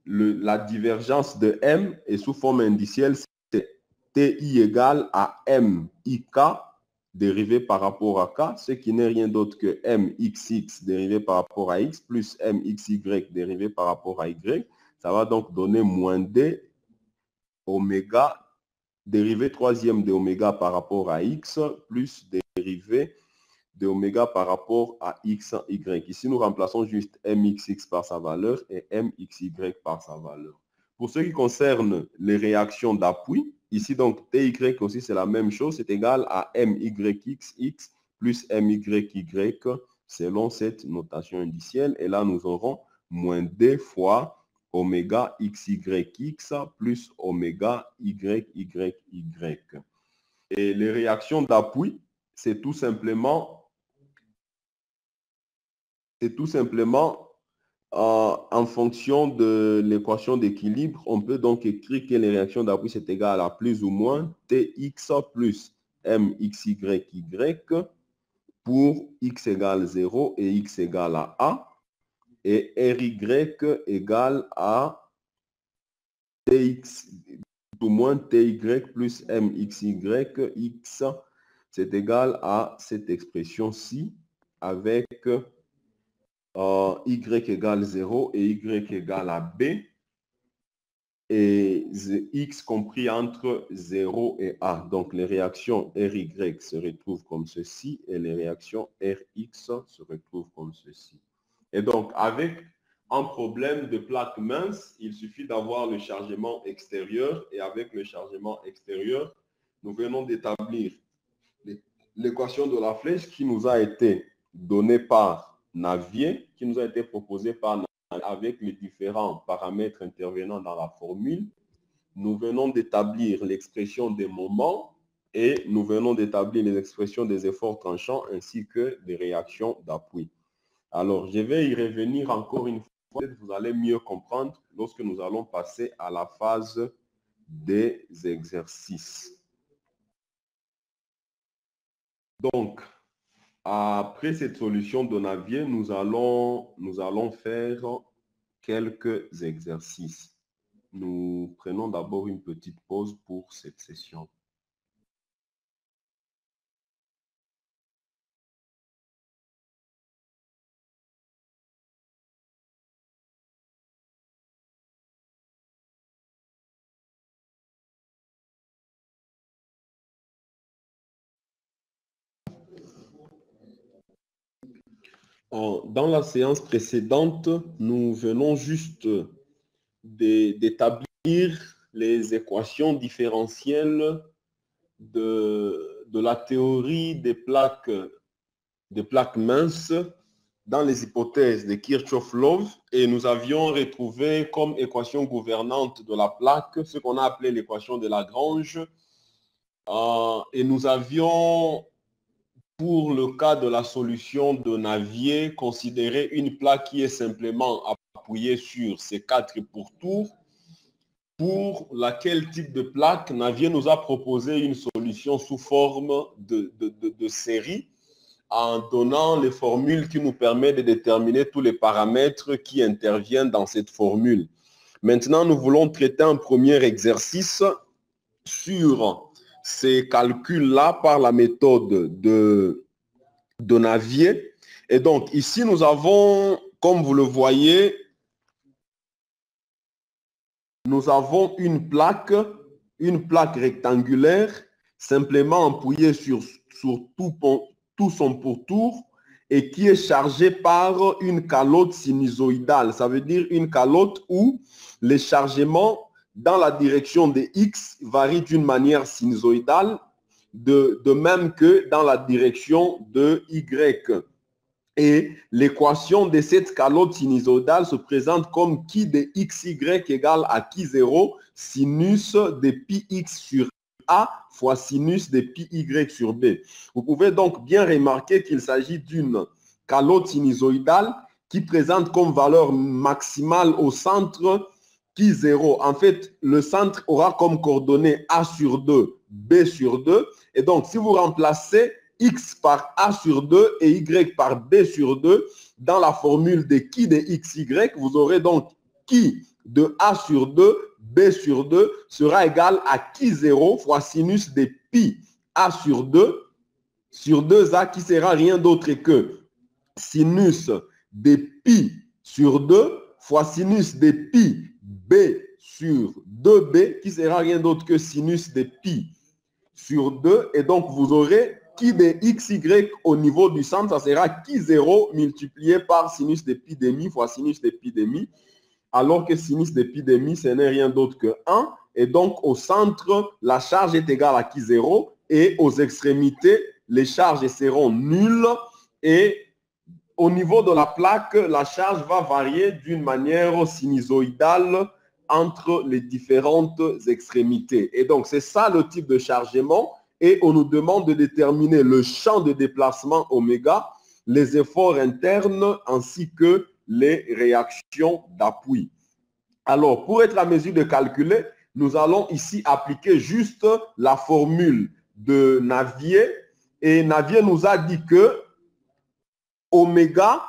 la divergence de M et sous forme indicielle, c'est TI égale à MIK dérivé par rapport à K, ce qui n'est rien d'autre que MXX dérivé par rapport à X plus MXY dérivé par rapport à Y. Ça va donc donner moins D oméga dérivé troisième de oméga par rapport à X plus dérivé de oméga par rapport à x en y. Ici, nous remplaçons juste mxx par sa valeur et mxy par sa valeur. Pour ce qui concerne les réactions d'appui, ici, donc, ty aussi, c'est la même chose. C'est égal à myxx plus myy selon cette notation indicielle. Et là, nous aurons moins d fois oméga xyx plus oméga yyyy. Et les réactions d'appui, c'est tout simplement en fonction de l'équation d'équilibre, on peut donc écrire que les réactions d'appui c'est égal à plus ou moins Tx plus Mxyy pour x égale 0 et x égale à A, et Ry égale à Tx ou moins Ty plus Mxy, x c'est égal à cette expression-ci avec y égale 0 et y égale à b, et x compris entre 0 et a. Donc, les réactions ry se retrouvent comme ceci et les réactions rx se retrouvent comme ceci. Et donc, avec un problème de plaque mince, il suffit d'avoir le chargement extérieur, et avec le chargement extérieur, nous venons d'établir l'équation de la flèche qui nous a été donnée par Navier, qui nous a été proposée par Navier avec les différents paramètres intervenant dans la formule. Nous venons d'établir l'expression des moments et nous venons d'établir les expressions des efforts tranchants ainsi que des réactions d'appui. Alors, je vais y revenir encore une fois. Vous allez mieux comprendre lorsque nous allons passer à la phase des exercices. Donc, après cette solution de Navier, nous allons faire quelques exercices. Nous prenons d'abord une petite pause pour cette session. Dans la séance précédente, nous venons juste d'établir les équations différentielles de la théorie des plaques minces dans les hypothèses de Kirchhoff-Love, et nous avions retrouvé comme équation gouvernante de la plaque ce qu'on a appelé l'équation de Lagrange, et nous avions, pour le cas de la solution de Navier, considéré une plaque qui est simplement appuyer sur ces 4 pourtours, pour laquelle type de plaque, Navier nous a proposé une solution sous forme de série en donnant les formules qui nous permettent de déterminer tous les paramètres qui interviennent dans cette formule. Maintenant, nous voulons traiter un premier exercice sur ces calculs-là par la méthode de Navier. Et donc, ici, nous avons, comme vous le voyez, nous avons une plaque rectangulaire, simplement appuyée sur tout son pourtour et qui est chargée par une calotte sinusoïdale. Ça veut dire une calotte où les chargements dans la direction de X varient d'une manière sinusoïdale, de même que dans la direction de Y. Et l'équation de cette calotte sinusoïdale se présente comme qui de xy égale à qui 0 sinus de pi x sur A fois sinus de pi y sur B. Vous pouvez donc bien remarquer qu'il s'agit d'une calotte sinusoïdale qui présente comme valeur maximale au centre pi 0. En fait, le centre aura comme coordonnées A sur 2, B sur 2. Et donc, si vous remplacez x par a sur 2 et y par b sur 2 dans la formule de qui de xy, vous aurez donc qui de a sur 2, b sur 2 sera égal à qui 0 fois sinus de pi a sur 2a qui sera rien d'autre que sinus de pi sur 2 fois sinus de pi b sur 2b qui sera rien d'autre que sinus de pi sur 2. Et donc, vous aurez qui de xy au niveau du centre, ça sera qui 0 multiplié par sinus de pi demi fois sinus de pi demi, alors que sinus de pi demi, ce n'est rien d'autre que 1. Et donc, au centre, la charge est égale à qui 0 et aux extrémités, les charges seront nulles. Et au niveau de la plaque, la charge va varier d'une manière sinusoïdale entre les différentes extrémités. Et donc, c'est ça le type de chargement. Et on nous demande de déterminer le champ de déplacement oméga, les efforts internes ainsi que les réactions d'appui. Alors, pour être à mesure de calculer, nous allons ici appliquer juste la formule de Navier. Et Navier nous a dit que oméga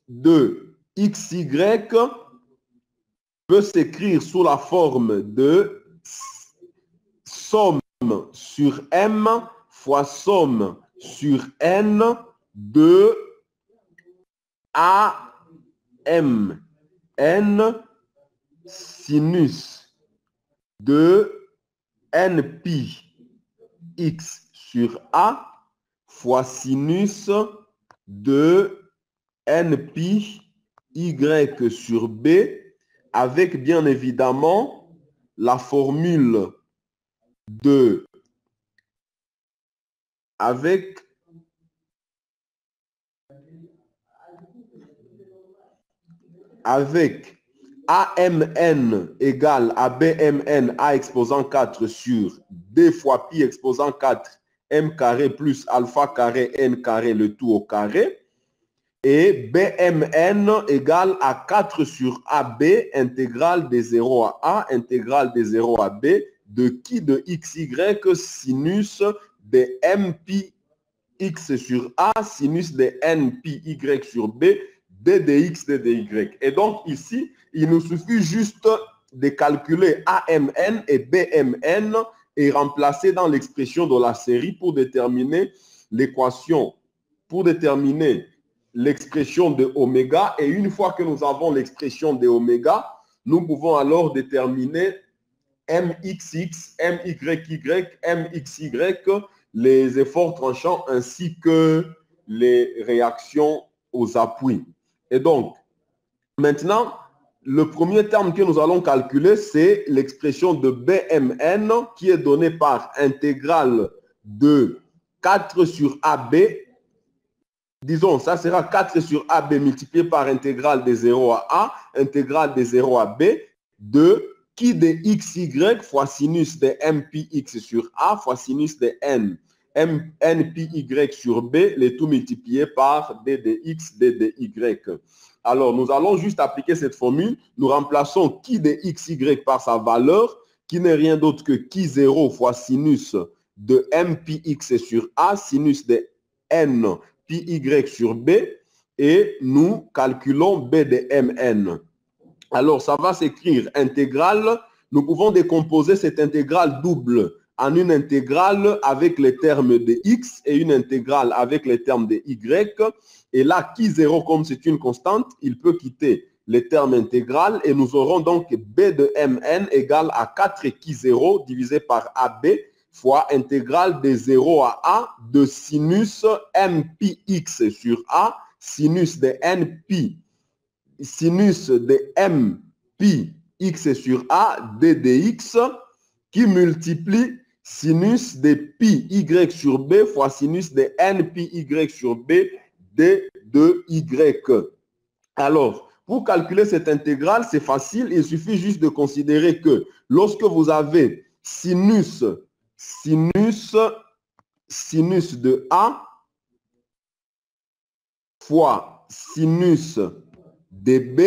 de xy peut s'écrire sous la forme de somme sur m fois somme sur n de am n sinus de n pi x sur a fois sinus de n pi y sur b avec bien évidemment la formule de avec AMN égale à BMN A exposant 4 sur D fois pi exposant 4 M carré plus alpha carré N carré le tout au carré. Et BMN égale à 4 sur AB intégrale de 0 à A intégrale de 0 à B de qui de XY sinus de M pi X sur A sinus de N pi Y sur B d de X, d de Y. Et donc ici, il nous suffit juste de calculer AMN et BMN et remplacer dans l'expression de la série pour déterminer l'équation, pour déterminer l'expression de oméga. Et une fois que nous avons l'expression de oméga, nous pouvons alors déterminer MXX, MYY, MXY, les efforts tranchants ainsi que les réactions aux appuis. Et donc, maintenant, le premier terme que nous allons calculer, c'est l'expression de BMN qui est donnée par intégrale de 4 sur AB. Disons, ça sera 4 sur AB multiplié par intégrale de 0 à A, intégrale de 0 à B, de qui de XY fois sinus de MPX sur A fois sinus de NPY sur B, les tout multipliés par D de X, D de Y. Alors, nous allons juste appliquer cette formule. Nous remplaçons qui de xy par sa valeur, qui n'est rien d'autre que qui 0 fois sinus de m pi x sur a, sinus de n pi y sur b, et nous calculons b de mn. Alors, ça va s'écrire intégrale. Nous pouvons décomposer cette intégrale double en une intégrale avec les termes de x et une intégrale avec les termes de y. Et là, qui 0, comme c'est une constante, il peut quitter les termes intégral et nous aurons donc b de mn égale à 4 qui 0 divisé par ab fois intégrale de 0 à a de sinus m pi x sur a, sinus de n pi, sinus de m pi x sur a d dx qui multiplie sinus de pi y sur b fois sinus de n pi y sur b d de y. Alors, pour calculer cette intégrale, c'est facile. Il suffit juste de considérer que lorsque vous avez sinus de A fois sinus de B,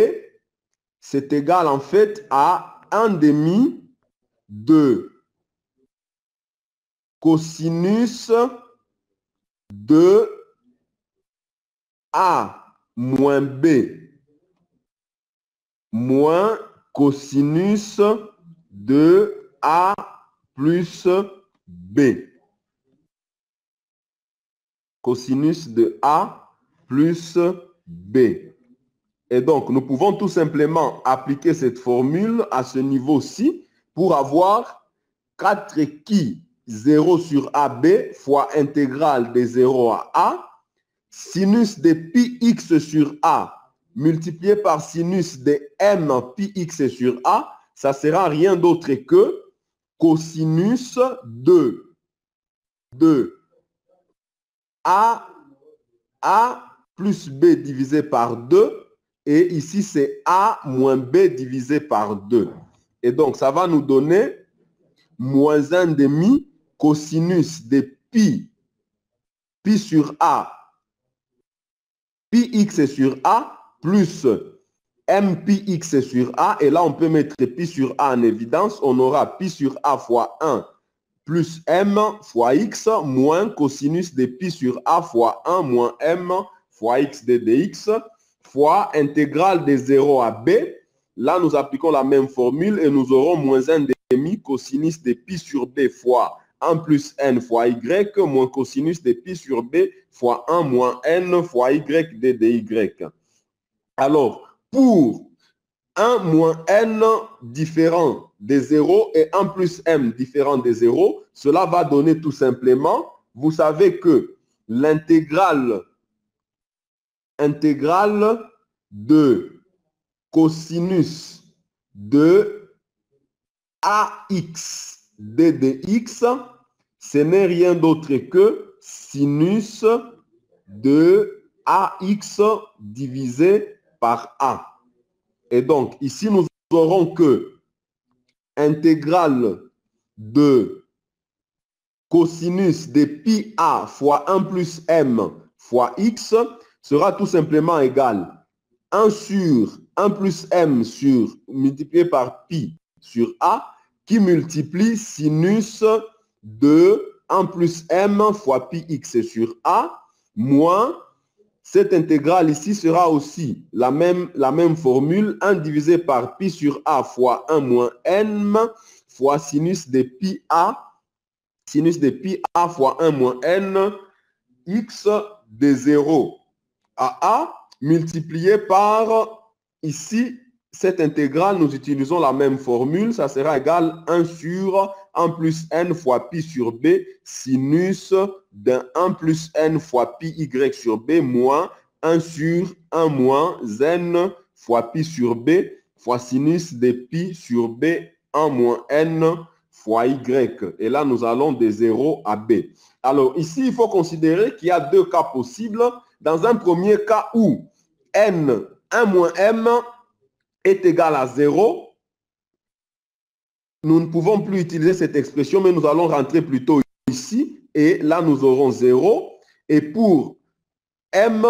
c'est égal en fait à 1/2 de cosinus de A moins B moins cosinus de A plus B. Cosinus de A plus B. Et donc, nous pouvons tout simplement appliquer cette formule à ce niveau-ci pour avoir 4 qui 0 sur AB fois intégrale de 0 à A, sinus de pi x sur A multiplié par sinus de m pi x sur A, ça sera rien d'autre que cosinus de A plus B divisé par 2, et ici c'est A moins B divisé par 2. Et donc ça va nous donner moins 1/2 cosinus de pi sur A, pi x sur A, plus m pi x sur A, et là on peut mettre pi sur A en évidence, on aura pi sur A fois 1 plus m fois x moins cosinus de pi sur A fois 1 moins m fois x de dx fois intégrale de 0 à b. Là nous appliquons la même formule et nous aurons moins 1/2 cosinus de pi sur b fois 1 plus n fois y moins cosinus de pi sur b fois 1 moins n fois y de dy. Alors, pour 1 moins n différent de 0 et 1 plus m différent de 0, cela va donner tout simplement, vous savez que l'intégrale de cosinus de ax d dx, ce n'est rien d'autre que sinus de ax divisé par a. Et donc, ici, nous aurons que intégrale de cosinus de pi a fois 1 plus m fois x sera tout simplement égal 1 sur 1 plus m sur multiplié par pi sur a qui multiplie sinus de 1 plus m fois pi x sur a moins cette intégrale ici sera aussi la même formule, 1 divisé par pi sur a fois 1 moins n fois sinus de pi a fois 1 moins n x de 0 à a multiplié par, ici, cette intégrale, nous utilisons la même formule, ça sera égal 1 sur 1 plus n fois pi sur b, sinus d'un 1 plus n fois pi y sur b, moins 1 sur 1 moins n fois pi sur b, fois sinus de pi sur b, 1 moins n fois y. Et là, nous allons de 0 à b. Alors, ici, il faut considérer qu'il y a deux cas possibles. Dans un premier cas où n, 1 moins m, est égal à 0, nous ne pouvons plus utiliser cette expression, mais nous allons rentrer plutôt ici. Et là, nous aurons 0. Et pour m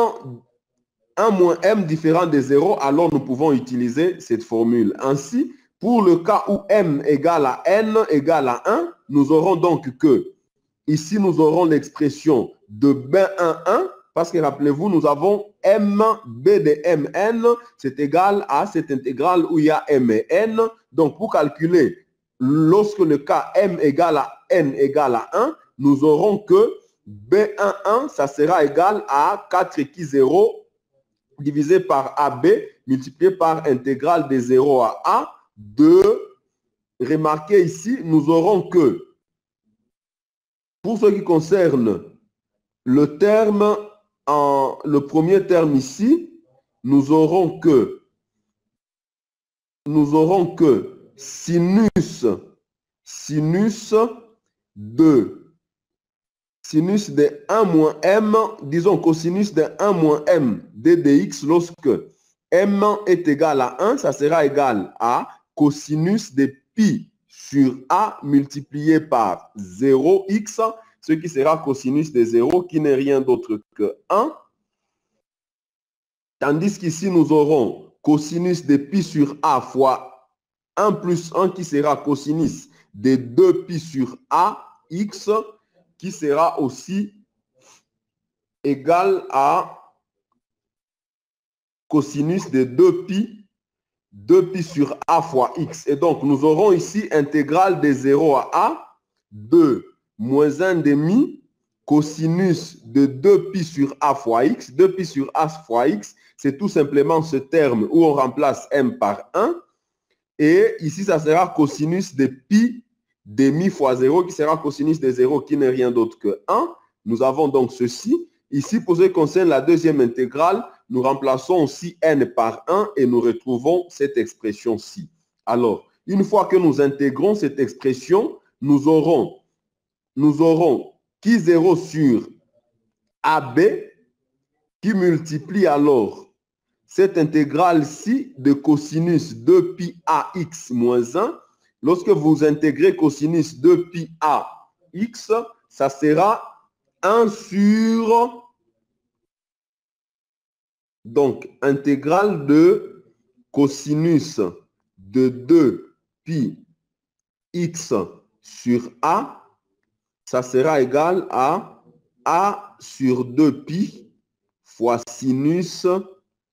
1 moins m différent de 0, alors nous pouvons utiliser cette formule. Ainsi, pour le cas où m égale à n égale à 1, nous aurons donc que, ici nous aurons l'expression de B11, parce que rappelez-vous, nous avons m, b de mn, c'est égal à cette intégrale où il y a m et n. Donc pour calculer, lorsque le cas m égale à n égale à 1, nous aurons que B11, ça sera égal à 4 qui 0 divisé par AB multiplié par intégrale de 0 à A. Remarquez ici, nous aurons que, pour ce qui concerne le terme, le premier terme ici, nous aurons que sinus de 1 moins m, disons cosinus de 1 moins m d dx, lorsque m est égal à 1, ça sera égal à cosinus de pi sur a multiplié par 0x, ce qui sera cosinus de 0, qui n'est rien d'autre que 1. Tandis qu'ici, nous aurons cosinus de pi sur a fois 1 plus 1, qui sera cosinus de 2pi sur a, x, qui sera aussi égal à cosinus de 2pi sur a fois x. Et donc, nous aurons ici intégrale de 0 à a, 2 moins 1 demi, cosinus de 2pi sur a fois x. 2pi sur a fois x, c'est tout simplement ce terme où on remplace m par 1. Et ici, ça sera cosinus de pi demi fois 0, qui sera cosinus de 0, qui n'est rien d'autre que 1. Nous avons donc ceci. Ici, pour ce qui concerne la deuxième intégrale, nous remplaçons aussi n par 1 et nous retrouvons cette expression-ci. Alors, une fois que nous intégrons cette expression, nous aurons qui 0 sur AB qui multiplie alors cette intégrale-ci de cosinus 2pi ax moins 1. Lorsque vous intégrez cosinus 2pi ax, ça sera 1 sur, donc, intégrale de cosinus de 2pi x sur a, ça sera égal à a sur 2pi fois sinus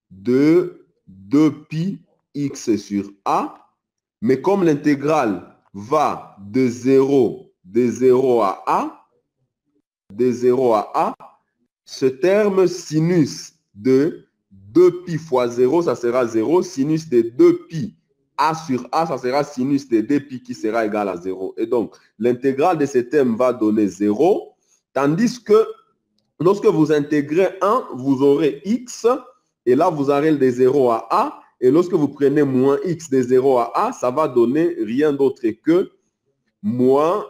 de 2pi x sur a. Mais comme l'intégrale va de 0 à a, ce terme sinus de 2pi fois 0, ça sera 0. Sinus de 2pi a sur a, ça sera sinus de 2pi qui sera égal à 0. Et donc, l'intégrale de ce terme va donner 0. Tandis que lorsque vous intégrez 1, vous aurez x. Et là, vous aurez de 0 à a. Et lorsque vous prenez moins x de 0 à a, ça va donner rien d'autre que moins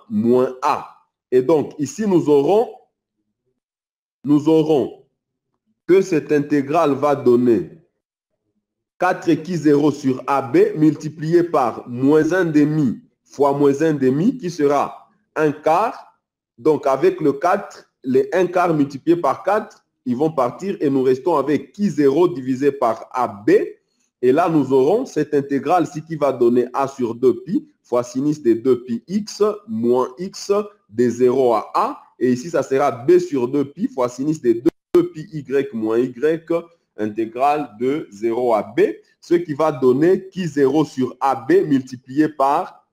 a. Et donc, ici, nous aurons que cette intégrale va donner 4 qui 0 sur AB multiplié par moins 1 demi fois moins 1 demi qui sera 1 quart. Donc, avec le 4, les 1 quart multipliés par 4, ils vont partir et nous restons avec qui 0 divisé par AB. Et là, nous aurons cette intégrale-ci qui va donner a sur 2pi fois sinus de 2pi x moins x de 0 à a. Et ici, ça sera b sur 2pi fois sinus de 2pi y moins y intégrale de 0 à b. Ce qui va donner qui 0 sur AB multiplié par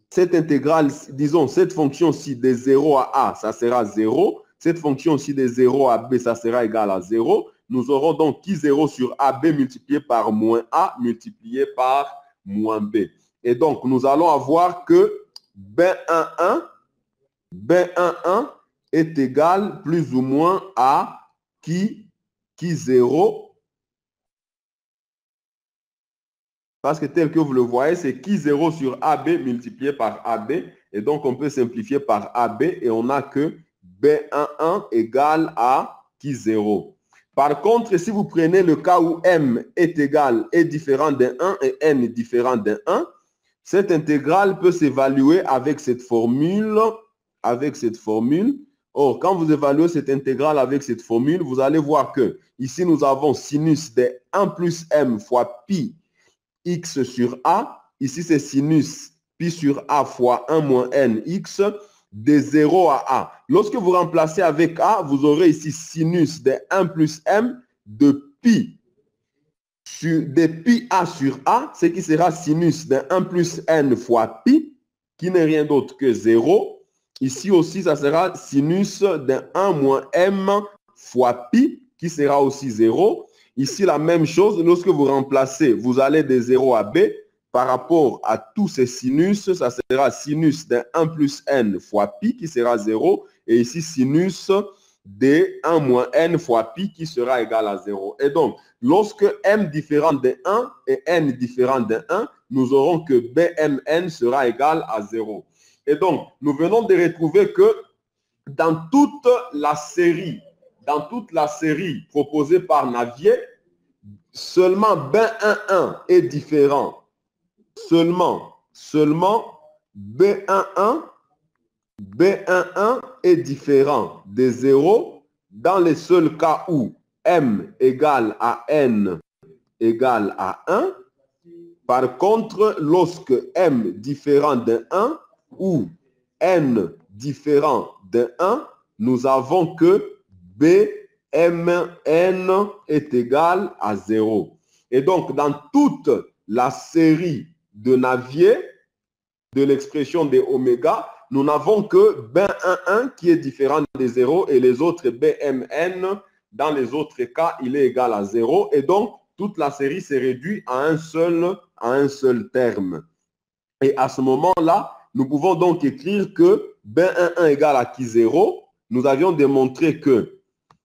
cette intégrale, disons, cette fonction-ci de 0 à a, ça sera 0. Cette fonction-ci de 0 à b, ça sera égal à 0. Nous aurons donc qui 0 sur AB multiplié par moins A multiplié par moins B. Et donc, nous allons avoir que B11 est égal plus ou moins à qui 0. Parce que tel que vous le voyez, c'est qui 0 sur AB multiplié par AB. Et donc, on peut simplifier par AB et on a que B11 égale à qui 0. Par contre, si vous prenez le cas où M est différent d'un 1 et N est différent d'un 1, cette intégrale peut s'évaluer avec cette formule. Or, quand vous évaluez cette intégrale avec cette formule, vous allez voir que ici, nous avons sinus de 1 plus m fois pi x sur a. Ici, c'est sinus pi sur a fois 1 moins n x de 0 à a. Lorsque vous remplacez avec a, vous aurez ici sinus de 1 plus m de pi a sur a, ce qui sera sinus de 1 plus n fois pi, qui n'est rien d'autre que 0. Ici aussi, ça sera sinus de 1 moins m fois pi, qui sera aussi 0. Ici, la même chose, lorsque vous remplacez, vous allez de 0 à b. Par rapport à tous ces sinus, ça sera sinus de 1 plus n fois pi, qui sera 0. Et ici, sinus de 1 moins n fois pi, qui sera égal à 0. Et donc, lorsque m différent de 1 et n différent de 1, nous aurons que bmn sera égal à 0. Et donc, nous venons de retrouver que dans toute la série proposée par Navier, seulement B11 est différent. Seulement B11 est différent de 0 dans les seuls cas où m égale à n égale à 1. Par contre, lorsque m différent de 1 ou n différent de 1, nous avons que bmn est égal à 0. Et donc, dans toute la série de Navier, de l'expression de oméga, nous n'avons que B11 qui est différent de 0 et les autres BMN, dans les autres cas, il est égal à 0. Et donc, toute la série s'est réduite à un seul terme. Et à ce moment-là, nous pouvons donc écrire que B11 égale à qui 0. Nous avions démontré que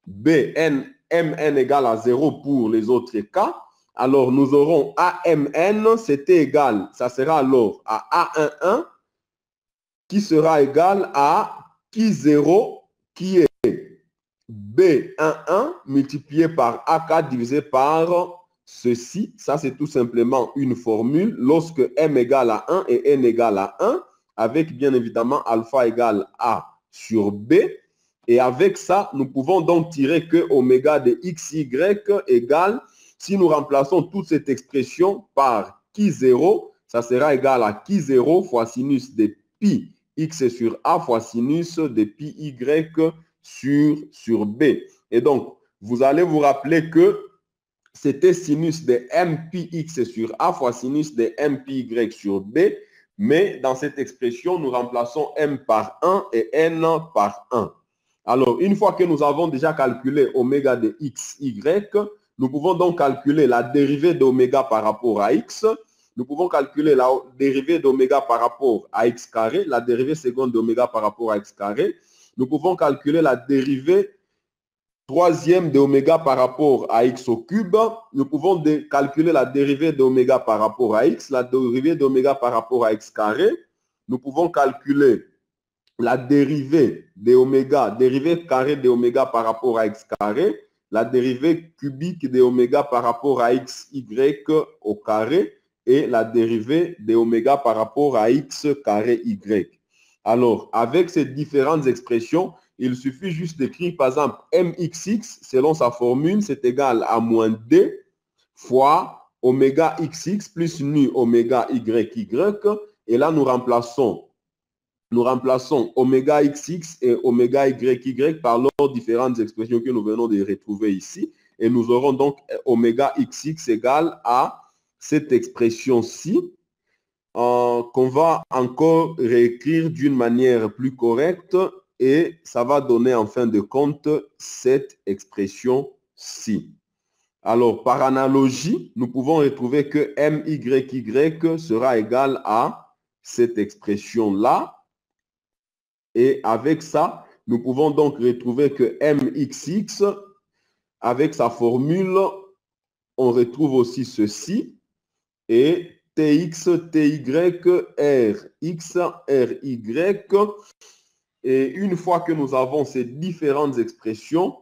Mn égale à 0 pour les autres cas. Alors, nous aurons AMN, c'était égal, ça sera alors à A11, qui sera égal à Ki0, qui est B11 multiplié par AK divisé par ceci. Ça, c'est tout simplement une formule. Lorsque M égale à 1 et N égale à 1, avec bien évidemment alpha égale A sur B. Et avec ça, nous pouvons donc tirer que oméga de XY égale, si nous remplaçons toute cette expression par Ki0, ça sera égal à Ki0 fois sinus de pi x sur A fois sinus de pi y sur B. Et donc, vous allez vous rappeler que c'était sinus de m pi x sur A fois sinus de m pi y sur B. Mais dans cette expression, nous remplaçons m par 1 et n par 1. Alors, une fois que nous avons déjà calculé oméga de x, y, nous pouvons donc calculer la dérivée d'oméga par rapport à x. Nous pouvons calculer la dérivée d'oméga par rapport à x carré, la dérivée seconde d'oméga par rapport à x carré. Nous pouvons calculer la dérivée troisième d'oméga par rapport à x au cube. Nous pouvons calculer la dérivée d'oméga par rapport à x, la dérivée d'oméga par rapport à x carré. Nous pouvons calculer la dérivée d'oméga, dérivée carrée d'oméga par rapport à x carré, la dérivée cubique d'oméga par rapport à x, y au carré et la dérivée d'oméga par rapport à x carré y. Alors, avec ces différentes expressions, il suffit juste d'écrire, par exemple, mxx, selon sa formule, c'est égal à moins d fois oméga xx plus nu oméga yy. Et là, nous remplaçons oméga xx et oméga yy par leurs différentes expressions que nous venons de retrouver ici. Et nous aurons donc oméga xx égale à cette expression-ci, qu'on va encore réécrire d'une manière plus correcte et ça va donner en fin de compte cette expression-ci. Alors, par analogie, nous pouvons retrouver que MYY sera égal à cette expression-là. Et avec ça, nous pouvons donc retrouver que MXX, avec sa formule, on retrouve aussi ceci. Et TX, TY, RX, RY. Et une fois que nous avons ces différentes expressions,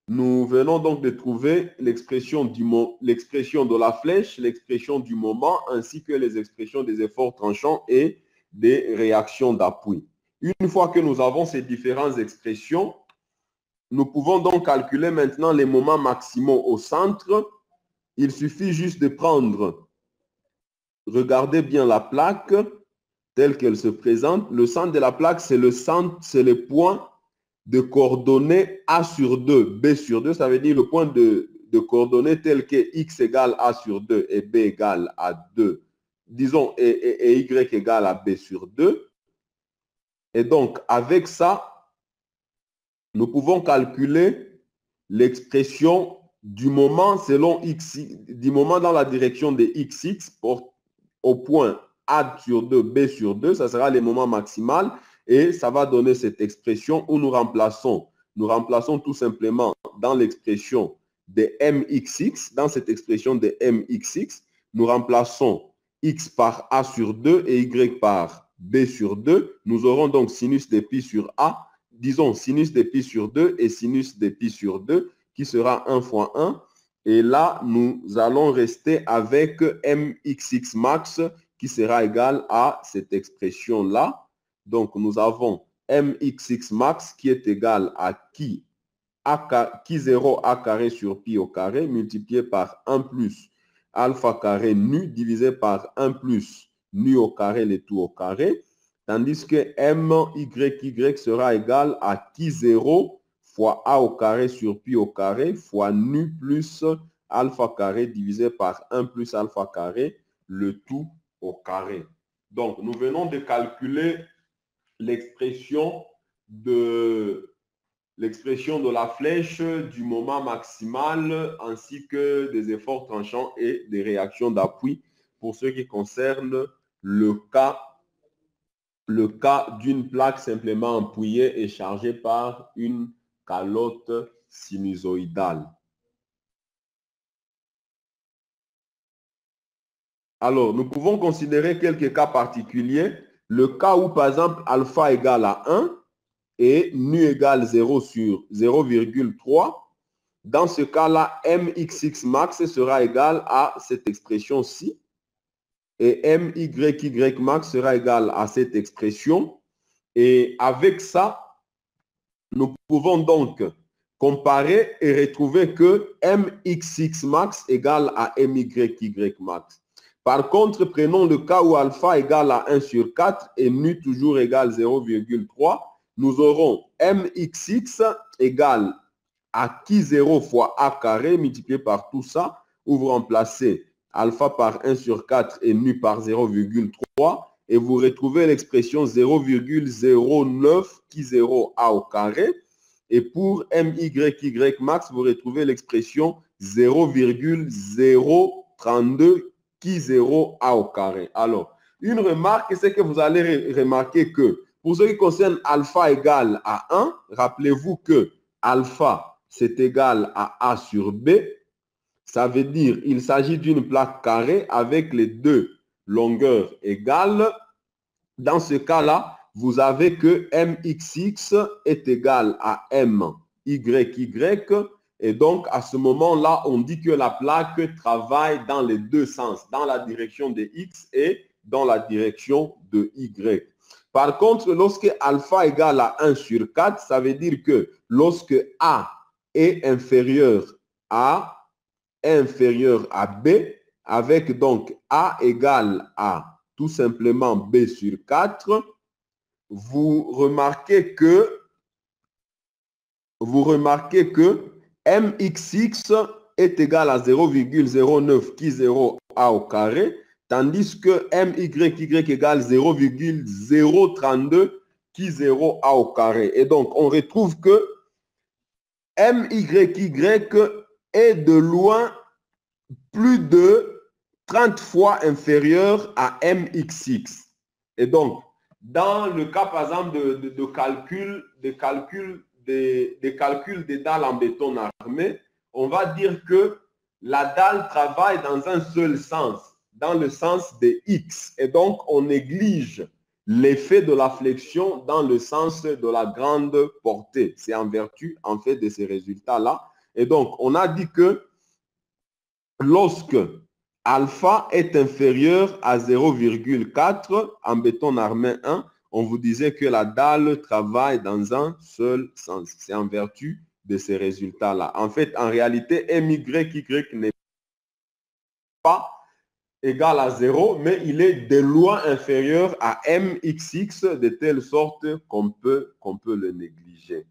nous venons donc de trouver l'expression de la flèche, l'expression du moment, ainsi que les expressions des efforts tranchants et des réactions d'appui. Une fois que nous avons ces différentes expressions, nous pouvons donc calculer maintenant les moments maximaux au centre. Il suffit juste de prendre, regardez bien la plaque telle qu'elle se présente. Le centre de la plaque, c'est le centre, c'est le point de coordonnées A sur 2, B sur 2. Ça veut dire le point de coordonnées tel que X égale A sur 2 et B égale à 2. Disons, et Y égale à B sur 2. Et donc, avec ça, nous pouvons calculer l'expression du moment selon X, du moment dans la direction de XX au point A sur 2, B sur 2, ça sera les moments maximaux et ça va donner cette expression où nous remplaçons tout simplement dans l'expression de MXX, dans cette expression de MXX, nous remplaçons X par A sur 2 et Y par B sur 2. Nous aurons donc sinus de pi sur A, disons sinus de pi sur 2 et sinus de pi sur 2 qui sera 1 fois 1. Et là, nous allons rester avec MXX max qui sera égal à cette expression-là. Donc, nous avons MXX max qui est égal à qui 0 a carré sur pi au carré multiplié par 1 plus alpha carré nu divisé par 1 plus nu au carré le tout au carré. Tandis que MYY sera égal à qui 0 fois a au carré sur pi au carré fois nu plus alpha carré divisé par 1 plus alpha carré, le tout au carré. Donc, nous venons de calculer l'expression de la flèche, du moment maximal, ainsi que des efforts tranchants et des réactions d'appui pour ce qui concerne le cas d'une plaque simplement empouillée et chargée par une calotte sinusoïdale. Alors, nous pouvons considérer quelques cas particuliers. Le cas où, par exemple, alpha égale à 1 et nu égale 0 sur 0,3. Dans ce cas-là, MXX max sera égal à cette expression-ci. Et MYY max sera égal à cette expression. Et avec ça, nous pouvons donc comparer et retrouver que MXX max égale à MYY max. Par contre, prenons le cas où alpha égale à 1 sur 4 et nu toujours égale 0,3. Nous aurons MXX égale à qui 0 fois A carré multiplié par tout ça, où vous remplacez alpha par 1 sur 4 et nu par 0,3 et vous retrouvez l'expression 0,09 qui 0 A au carré. Et pour MYY max, vous retrouvez l'expression 0,032 qui 0 A au carré. Alors, une remarque, c'est que vous allez remarquer que pour ce qui concerne alpha égale à 1, rappelez-vous que alpha, c'est égal à A sur B. Ça veut dire qu'il s'agit d'une plaque carrée avec les deux longueurs égales. Dans ce cas-là, vous avez que MXX est égal à MYY. Et donc, à ce moment-là, on dit que la plaque travaille dans les deux sens, dans la direction de X et dans la direction de Y. Par contre, lorsque alpha égale à 1 sur 4, ça veut dire que lorsque A est inférieur à B, avec donc A égale à tout simplement B sur 4, vous remarquez que MXX est égal à 0,09 qui 0 A au carré, tandis que MYY égale 0,032 qui 0 A au carré. Et donc, on retrouve que MYY est de loin plus de 30 fois inférieur à MXX. Et donc, dans le cas, par exemple, de calcul des dalles en béton armé, on va dire que la dalle travaille dans un seul sens, dans le sens de X. Et donc, on néglige l'effet de la flexion dans le sens de la grande portée. C'est en vertu, en fait, de ces résultats-là. Et donc, on a dit que lorsque alpha est inférieur à 0,4 en béton armé 1, on vous disait que la dalle travaille dans un seul sens. C'est en vertu de ces résultats-là. En fait, en réalité, MYY n'est pas égal à 0, mais il est de loin inférieur à MXX de telle sorte qu'on peut le négliger.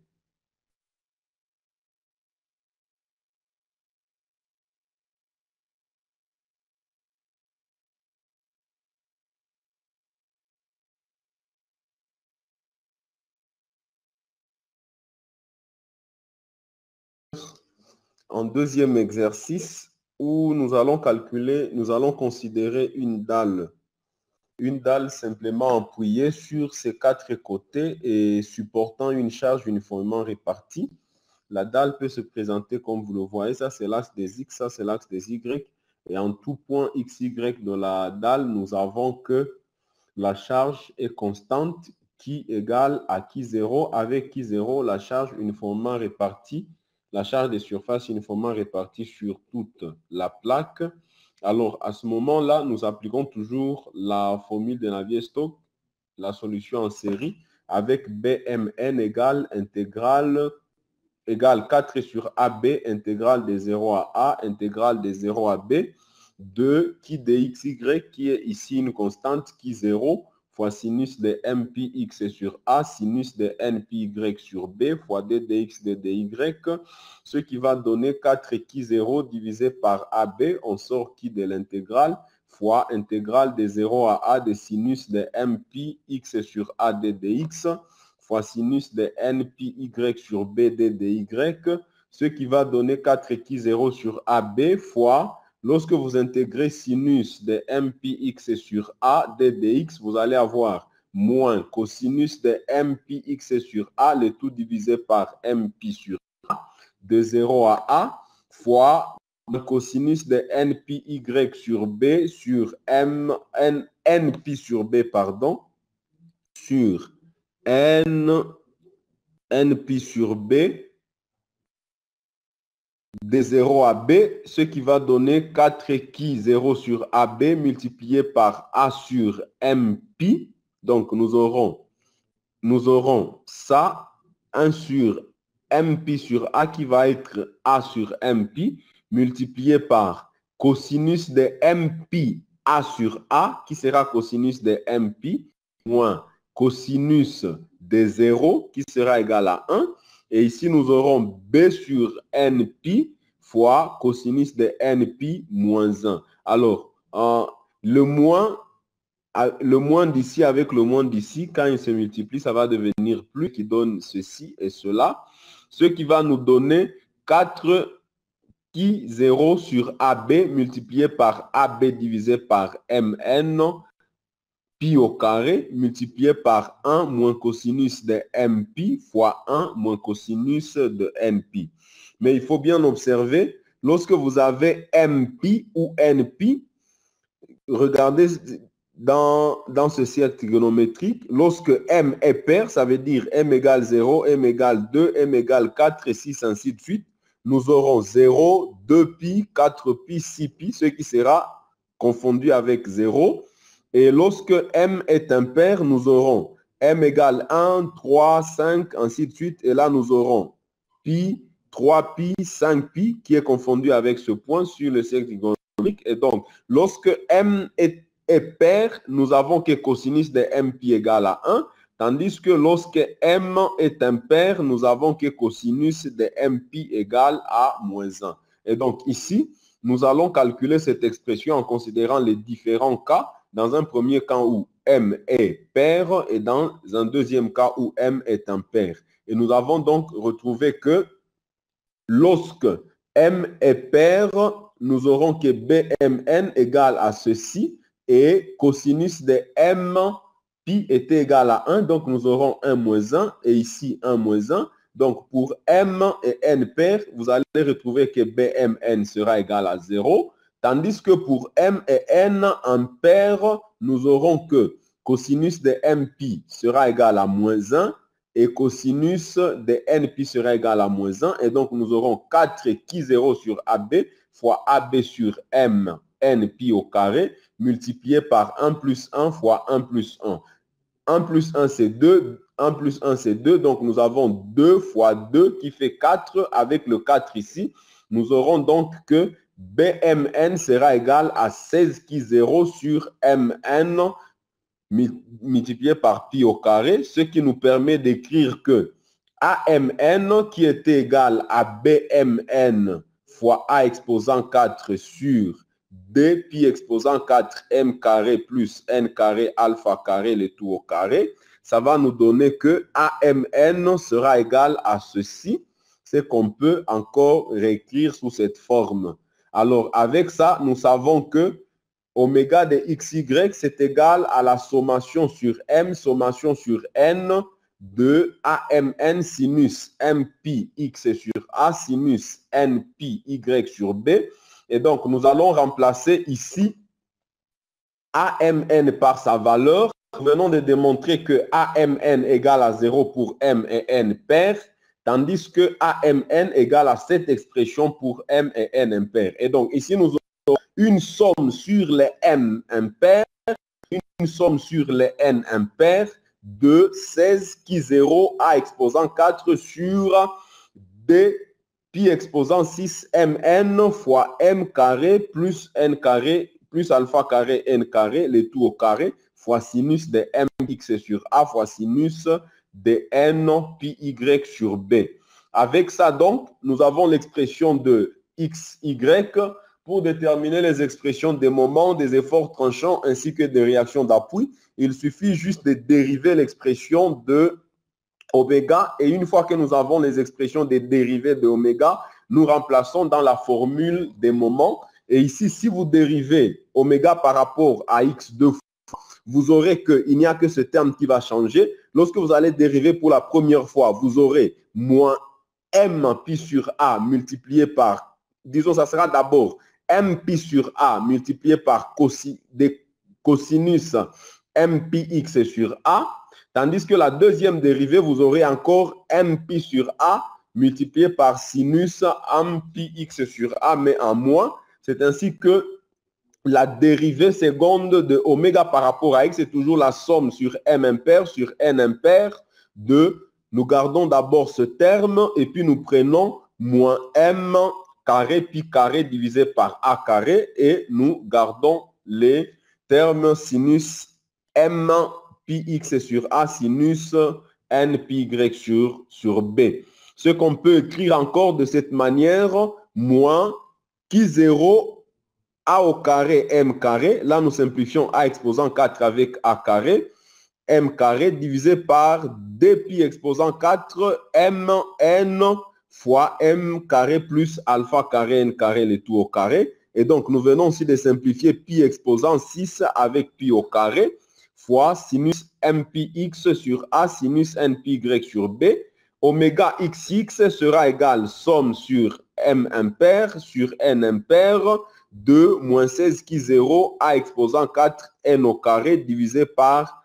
En deuxième exercice, où nous allons considérer une dalle. Une dalle simplement appuyée sur ses quatre côtés et supportant une charge uniformément répartie. La dalle peut se présenter comme vous le voyez, ça c'est l'axe des X, ça c'est l'axe des Y. Et en tout point XY de la dalle, nous avons que la charge est constante qui égale à Q0 avec Q0, la charge uniformément répartie, la charge de surface uniformément répartie sur toute la plaque. Alors, à ce moment-là, nous appliquons toujours la formule de Navier-Stokes, la solution en série, avec BMN égale 4 sur AB, intégrale de 0 à A, intégrale de 0 à B, de qui dxy, qui est ici une constante, qui 0, fois sinus de mpx sur A, sinus de npy sur B, fois d dx de dy, ce qui va donner 4 qui 0 divisé par AB, on sort qui de l'intégrale, fois intégrale de 0 à A de sinus de mpx sur A d dx, fois sinus de npy sur b d dy, ce qui va donner 4 qui 0 sur AB, fois, lorsque vous intégrez sinus de mpx sur A d dx, vous allez avoir moins cosinus de mpx sur A, le tout divisé par mp sur A, de 0 à A, fois le cosinus de npy sur B sur np sur B, pardon, sur np sur B de 0 à B, ce qui va donner 4 qui 0 sur AB multiplié par A sur MP. Donc, nous aurons ça, 1 sur MP sur A qui va être A sur MP multiplié par cosinus de MP A sur A qui sera cosinus de MP moins cosinus de 0 qui sera égal à 1. Et ici, nous aurons B sur NP fois cosinus de NP moins 1. Alors, le moins d'ici avec le moins d'ici, quand il se multiplie, ça va devenir plus, qui donne ceci et cela. Ce qui va nous donner 4 qui 0 sur AB multiplié par AB divisé par MN pi au carré multiplié par 1 moins cosinus de MP fois 1 moins cosinus de NP. Mais il faut bien observer, lorsque vous avez MP ou NP, regardez dans ce cercle trigonométrique, lorsque M est pair, ça veut dire M égale 0, M égale 2, M égale 4 et 6, ainsi de suite. Nous aurons 0, 2 pi, 4 pi, 6 pi, ce qui sera confondu avec 0. Et lorsque M est impair, nous aurons M égale 1, 3, 5, ainsi de suite. Et là, nous aurons pi, 3 pi, 5 pi, qui est confondu avec ce point sur le cercle trigonométrique. Et donc, lorsque M est pair, nous avons que cosinus de MP égale à 1. Tandis que lorsque M est impair, nous avons que cosinus de MP égale à moins 1. Et donc, ici, nous allons calculer cette expression en considérant les différents cas. Dans un premier cas où M est pair et dans un deuxième cas où M est impair. Et nous avons donc retrouvé que lorsque M est pair, nous aurons que BMN égale à ceci et cosinus de M pi est égal à 1. Donc, nous aurons 1 moins 1 et ici 1 moins 1. Donc, pour M et N pair, vous allez retrouver que BMN sera égal à 0. Tandis que pour M et N en paire, nous aurons que cosinus de MP sera égal à moins 1 et cosinus de NP sera égal à moins 1. Et donc, nous aurons 4 qui 0 sur AB fois AB sur M, NP au carré, multiplié par 1 plus 1 fois 1 plus 1. 1 plus 1, c'est 2. 1 plus 1, c'est 2. Donc, nous avons 2 fois 2 qui fait 4. Avec le 4 ici, nous aurons donc que BMN sera égal à 16 qui 0 sur MN multiplié par pi au carré, ce qui nous permet d'écrire que AMN qui est égal à BMN fois A exposant 4 sur D pi exposant 4 M carré plus N carré alpha carré le tout au carré, ça va nous donner que AMN sera égal à ceci, c'est qu'on peut encore réécrire sous cette forme. Alors avec ça, nous savons que oméga de xy, c'est égal à la sommation sur m, sommation sur n de AMN sinus m pi x sur a sinus n pi y sur b. Et donc, nous allons remplacer ici AMN par sa valeur. Nous venons de démontrer que AMN égale à 0 pour m et n paires, tandis que AMN égale à cette expression pour m et n impaires. Et donc, ici, nous avons une somme sur les m impaires, une somme sur les n impaires de 16 qui 0 a exposant 4 sur d pi exposant 6 mn fois m carré plus n carré plus alpha carré n carré, le tout au carré, fois sinus de mx sur a fois sinus de n pi y sur b. Avec ça donc, nous avons l'expression de xy pour déterminer les expressions des moments, des efforts tranchants ainsi que des réactions d'appui. Il suffit juste de dériver l'expression de oméga et une fois que nous avons les expressions des dérivées de oméga, nous remplaçons dans la formule des moments. Et ici, si vous dérivez oméga par rapport à x deux fois, vous aurez qu'il n'y a que ce terme qui va changer. Lorsque vous allez dériver pour la première fois, vous aurez moins m pi sur a multiplié par, disons, ça sera d'abord m pi sur a multiplié par cosinus m pi x sur a, tandis que la deuxième dérivée, vous aurez encore m pi sur a multiplié par sinus m pi x sur a, mais en moins. C'est ainsi que la dérivée seconde de oméga par rapport à x est toujours la somme sur m impair sur n impair de, nous gardons d'abord ce terme et puis nous prenons moins m carré pi carré divisé par a carré et nous gardons les termes sinus m pi x sur a sinus n pi y sur b. Ce qu'on peut écrire encore de cette manière, moins qui 0 a au carré m carré, là nous simplifions a exposant 4 avec a carré, m carré divisé par d pi exposant 4 m n fois m carré plus alpha carré n carré le tout au carré. Et donc nous venons aussi de simplifier pi exposant 6 avec pi au carré fois sinus m pi x sur a sinus n pi y sur b. Oméga xx sera égal somme sur m impair sur n impair de moins 16 qui 0 a exposant 4 n au carré divisé par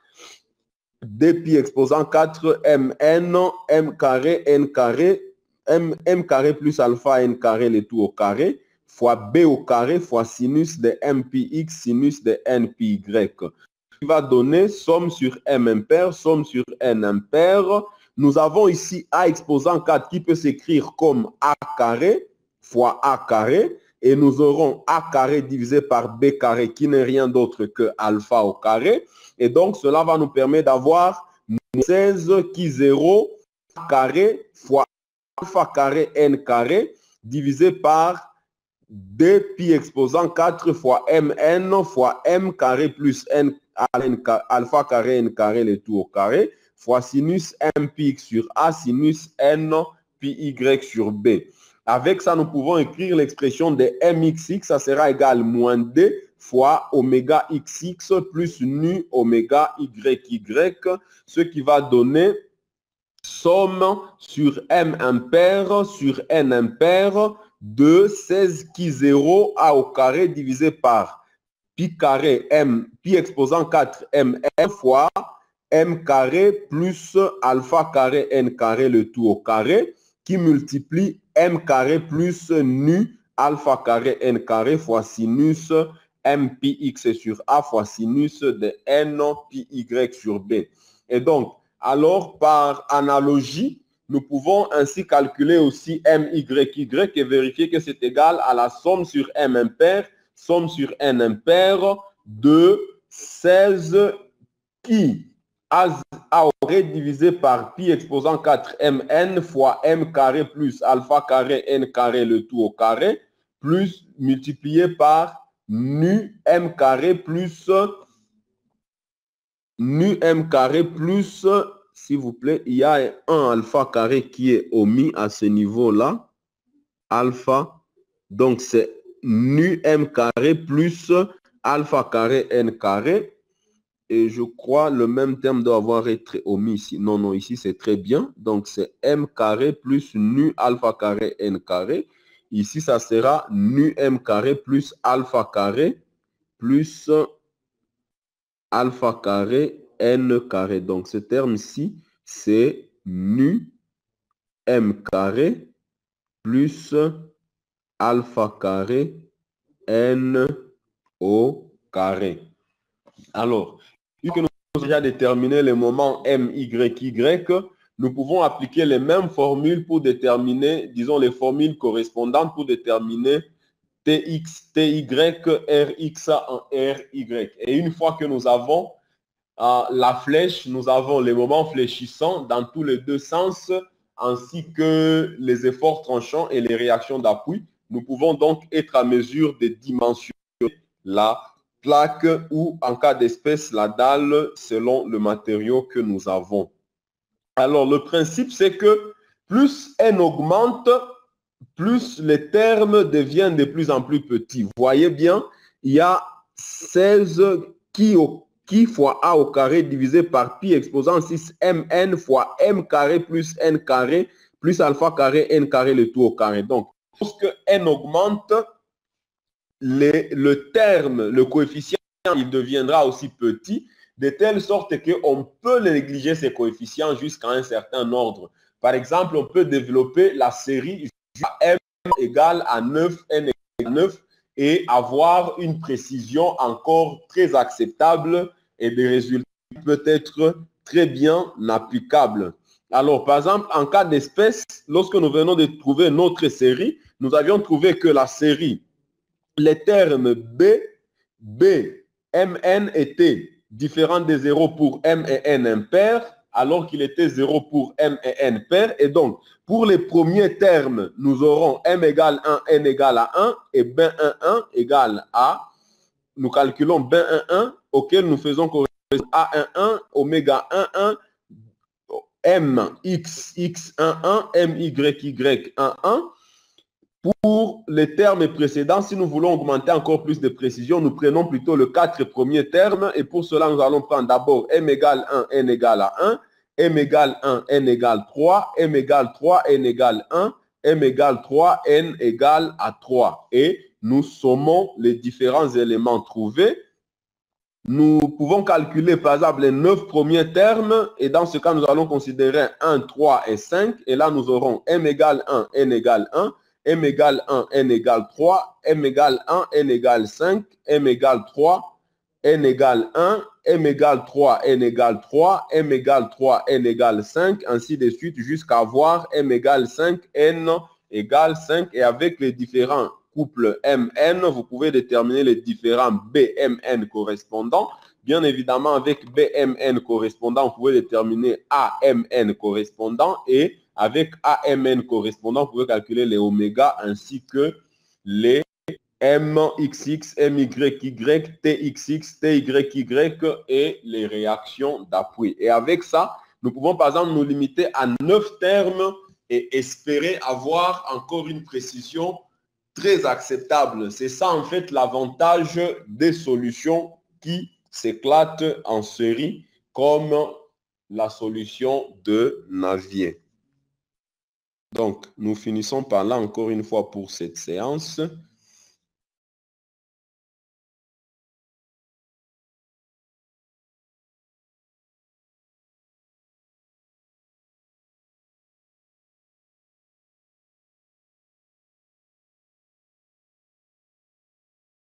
d pi exposant 4 mn m carré n carré m carré plus alpha n carré le tout au carré fois b au carré fois sinus de m pi x sinus de n pi y, qui va donner somme sur m impair, somme sur n impair. Nous avons ici a exposant 4 qui peut s'écrire comme a carré fois a carré. Et nous aurons a carré divisé par b carré qui n'est rien d'autre que alpha au carré. Et donc, cela va nous permettre d'avoir 16 qui 0 carré fois alpha carré n carré divisé par d pi exposant 4 fois mn fois m carré plus n alpha carré n carré le tout au carré fois sinus m pi x sur a sinus n pi y sur b. Avec ça, nous pouvons écrire l'expression de mxx, ça sera égal moins d fois oméga xx plus nu oméga yy, ce qui va donner somme sur m impair sur n impair de 16 qui 0 a au carré divisé par pi carré m, pi exposant 4 mn fois m carré plus alpha carré n carré le tout au carré qui multiplie m carré plus nu alpha carré n carré fois sinus m pi x sur a fois sinus de n pi y sur b. Et donc, alors, par analogie, nous pouvons ainsi calculer aussi MYY et vérifier que c'est égal à la somme sur M impair, somme sur N impair de 16 qui A aurait divisé par pi exposant 4 mn fois m carré plus alpha carré n carré le tout au carré, plus multiplié par nu m carré plus s'il vous plaît, il y a un alpha carré qui est omis à ce niveau-là. Alpha, donc c'est nu m carré plus alpha carré n carré. Et je crois le même terme doit avoir été omis ici. Non, non, ici c'est très bien. Donc c'est m carré plus nu alpha carré n carré. Ici, ça sera nu m carré plus alpha carré plus alpha carré n carré. Donc ce terme-ci, c'est nu m carré plus alpha carré n au carré. Alors, vu que nous avons déjà déterminé les moments M, Y, Y, nous pouvons appliquer les mêmes formules pour déterminer, disons, les formules correspondantes pour déterminer TX, TY, RX en RY. Et une fois que nous avons la flèche, nous avons les moments fléchissants dans tous les deux sens, ainsi que les efforts tranchants et les réactions d'appui. Nous pouvons donc être à mesure de dimensionner la plaque ou, en cas d'espèce, la dalle selon le matériau que nous avons. Alors, le principe, c'est que plus N augmente, plus les termes deviennent de plus en plus petits. Vous voyez bien, il y a 16 qui fois A au carré divisé par pi exposant 6 mn fois m carré plus n carré plus alpha carré n carré le tout au carré. Donc, lorsque N augmente, le terme, le coefficient, il deviendra aussi petit, de telle sorte qu'on peut négliger ces coefficients jusqu'à un certain ordre. Par exemple, on peut développer la série m égale à 9, n égale à 9, et avoir une précision encore très acceptable et des résultats peut-être très bien applicables. Alors, par exemple, en cas d'espèce, lorsque nous venons de trouver notre série, nous avions trouvé que la série, les termes B, Mn étaient différents de 0 pour M et N impairs, alors qu'il était 0 pour M et N pairs. Et donc, pour les premiers termes, nous aurons M égale 1, N égale à 1 et B11 égale à, nous calculons B11 auquel nous faisons correspondre A11, oméga 11, M X, X11, M Y, Y11. Pour les termes précédents, si nous voulons augmenter encore plus de précision, nous prenons plutôt le 4 premiers termes. Et pour cela, nous allons prendre d'abord M égale 1, N égale à 1, M égale 1, N égale 3, M égale 3, N égale 1, M égale 3, N égale à 3. Et nous sommons les différents éléments trouvés. Nous pouvons calculer par exemple les 9 premiers termes. Et dans ce cas, nous allons considérer 1, 3 et 5. Et là, nous aurons M égale 1, N égale 1. M égale 1, N égale 3, M égale 1, N égale 5, M égale 3, N égale 1, M égale 3, N égale 3, M égale 3, N égale 5, ainsi de suite, jusqu'à avoir M égale 5, N égale 5. Et avec les différents couples Mn, vous pouvez déterminer les différents Bmn correspondants. Bien évidemment, avec Bmn correspondant, vous pouvez déterminer Amn correspondant et avec AMN correspondant, vous pouvez calculer les oméga ainsi que les MXX, MYY, TXX, TYY et les réactions d'appui. Et avec ça, nous pouvons par exemple nous limiter à 9 termes et espérer avoir encore une précision très acceptable. C'est ça en fait l'avantage des solutions qui s'éclatent en série comme la solution de Navier. Donc, nous finissons par là encore une fois pour cette séance.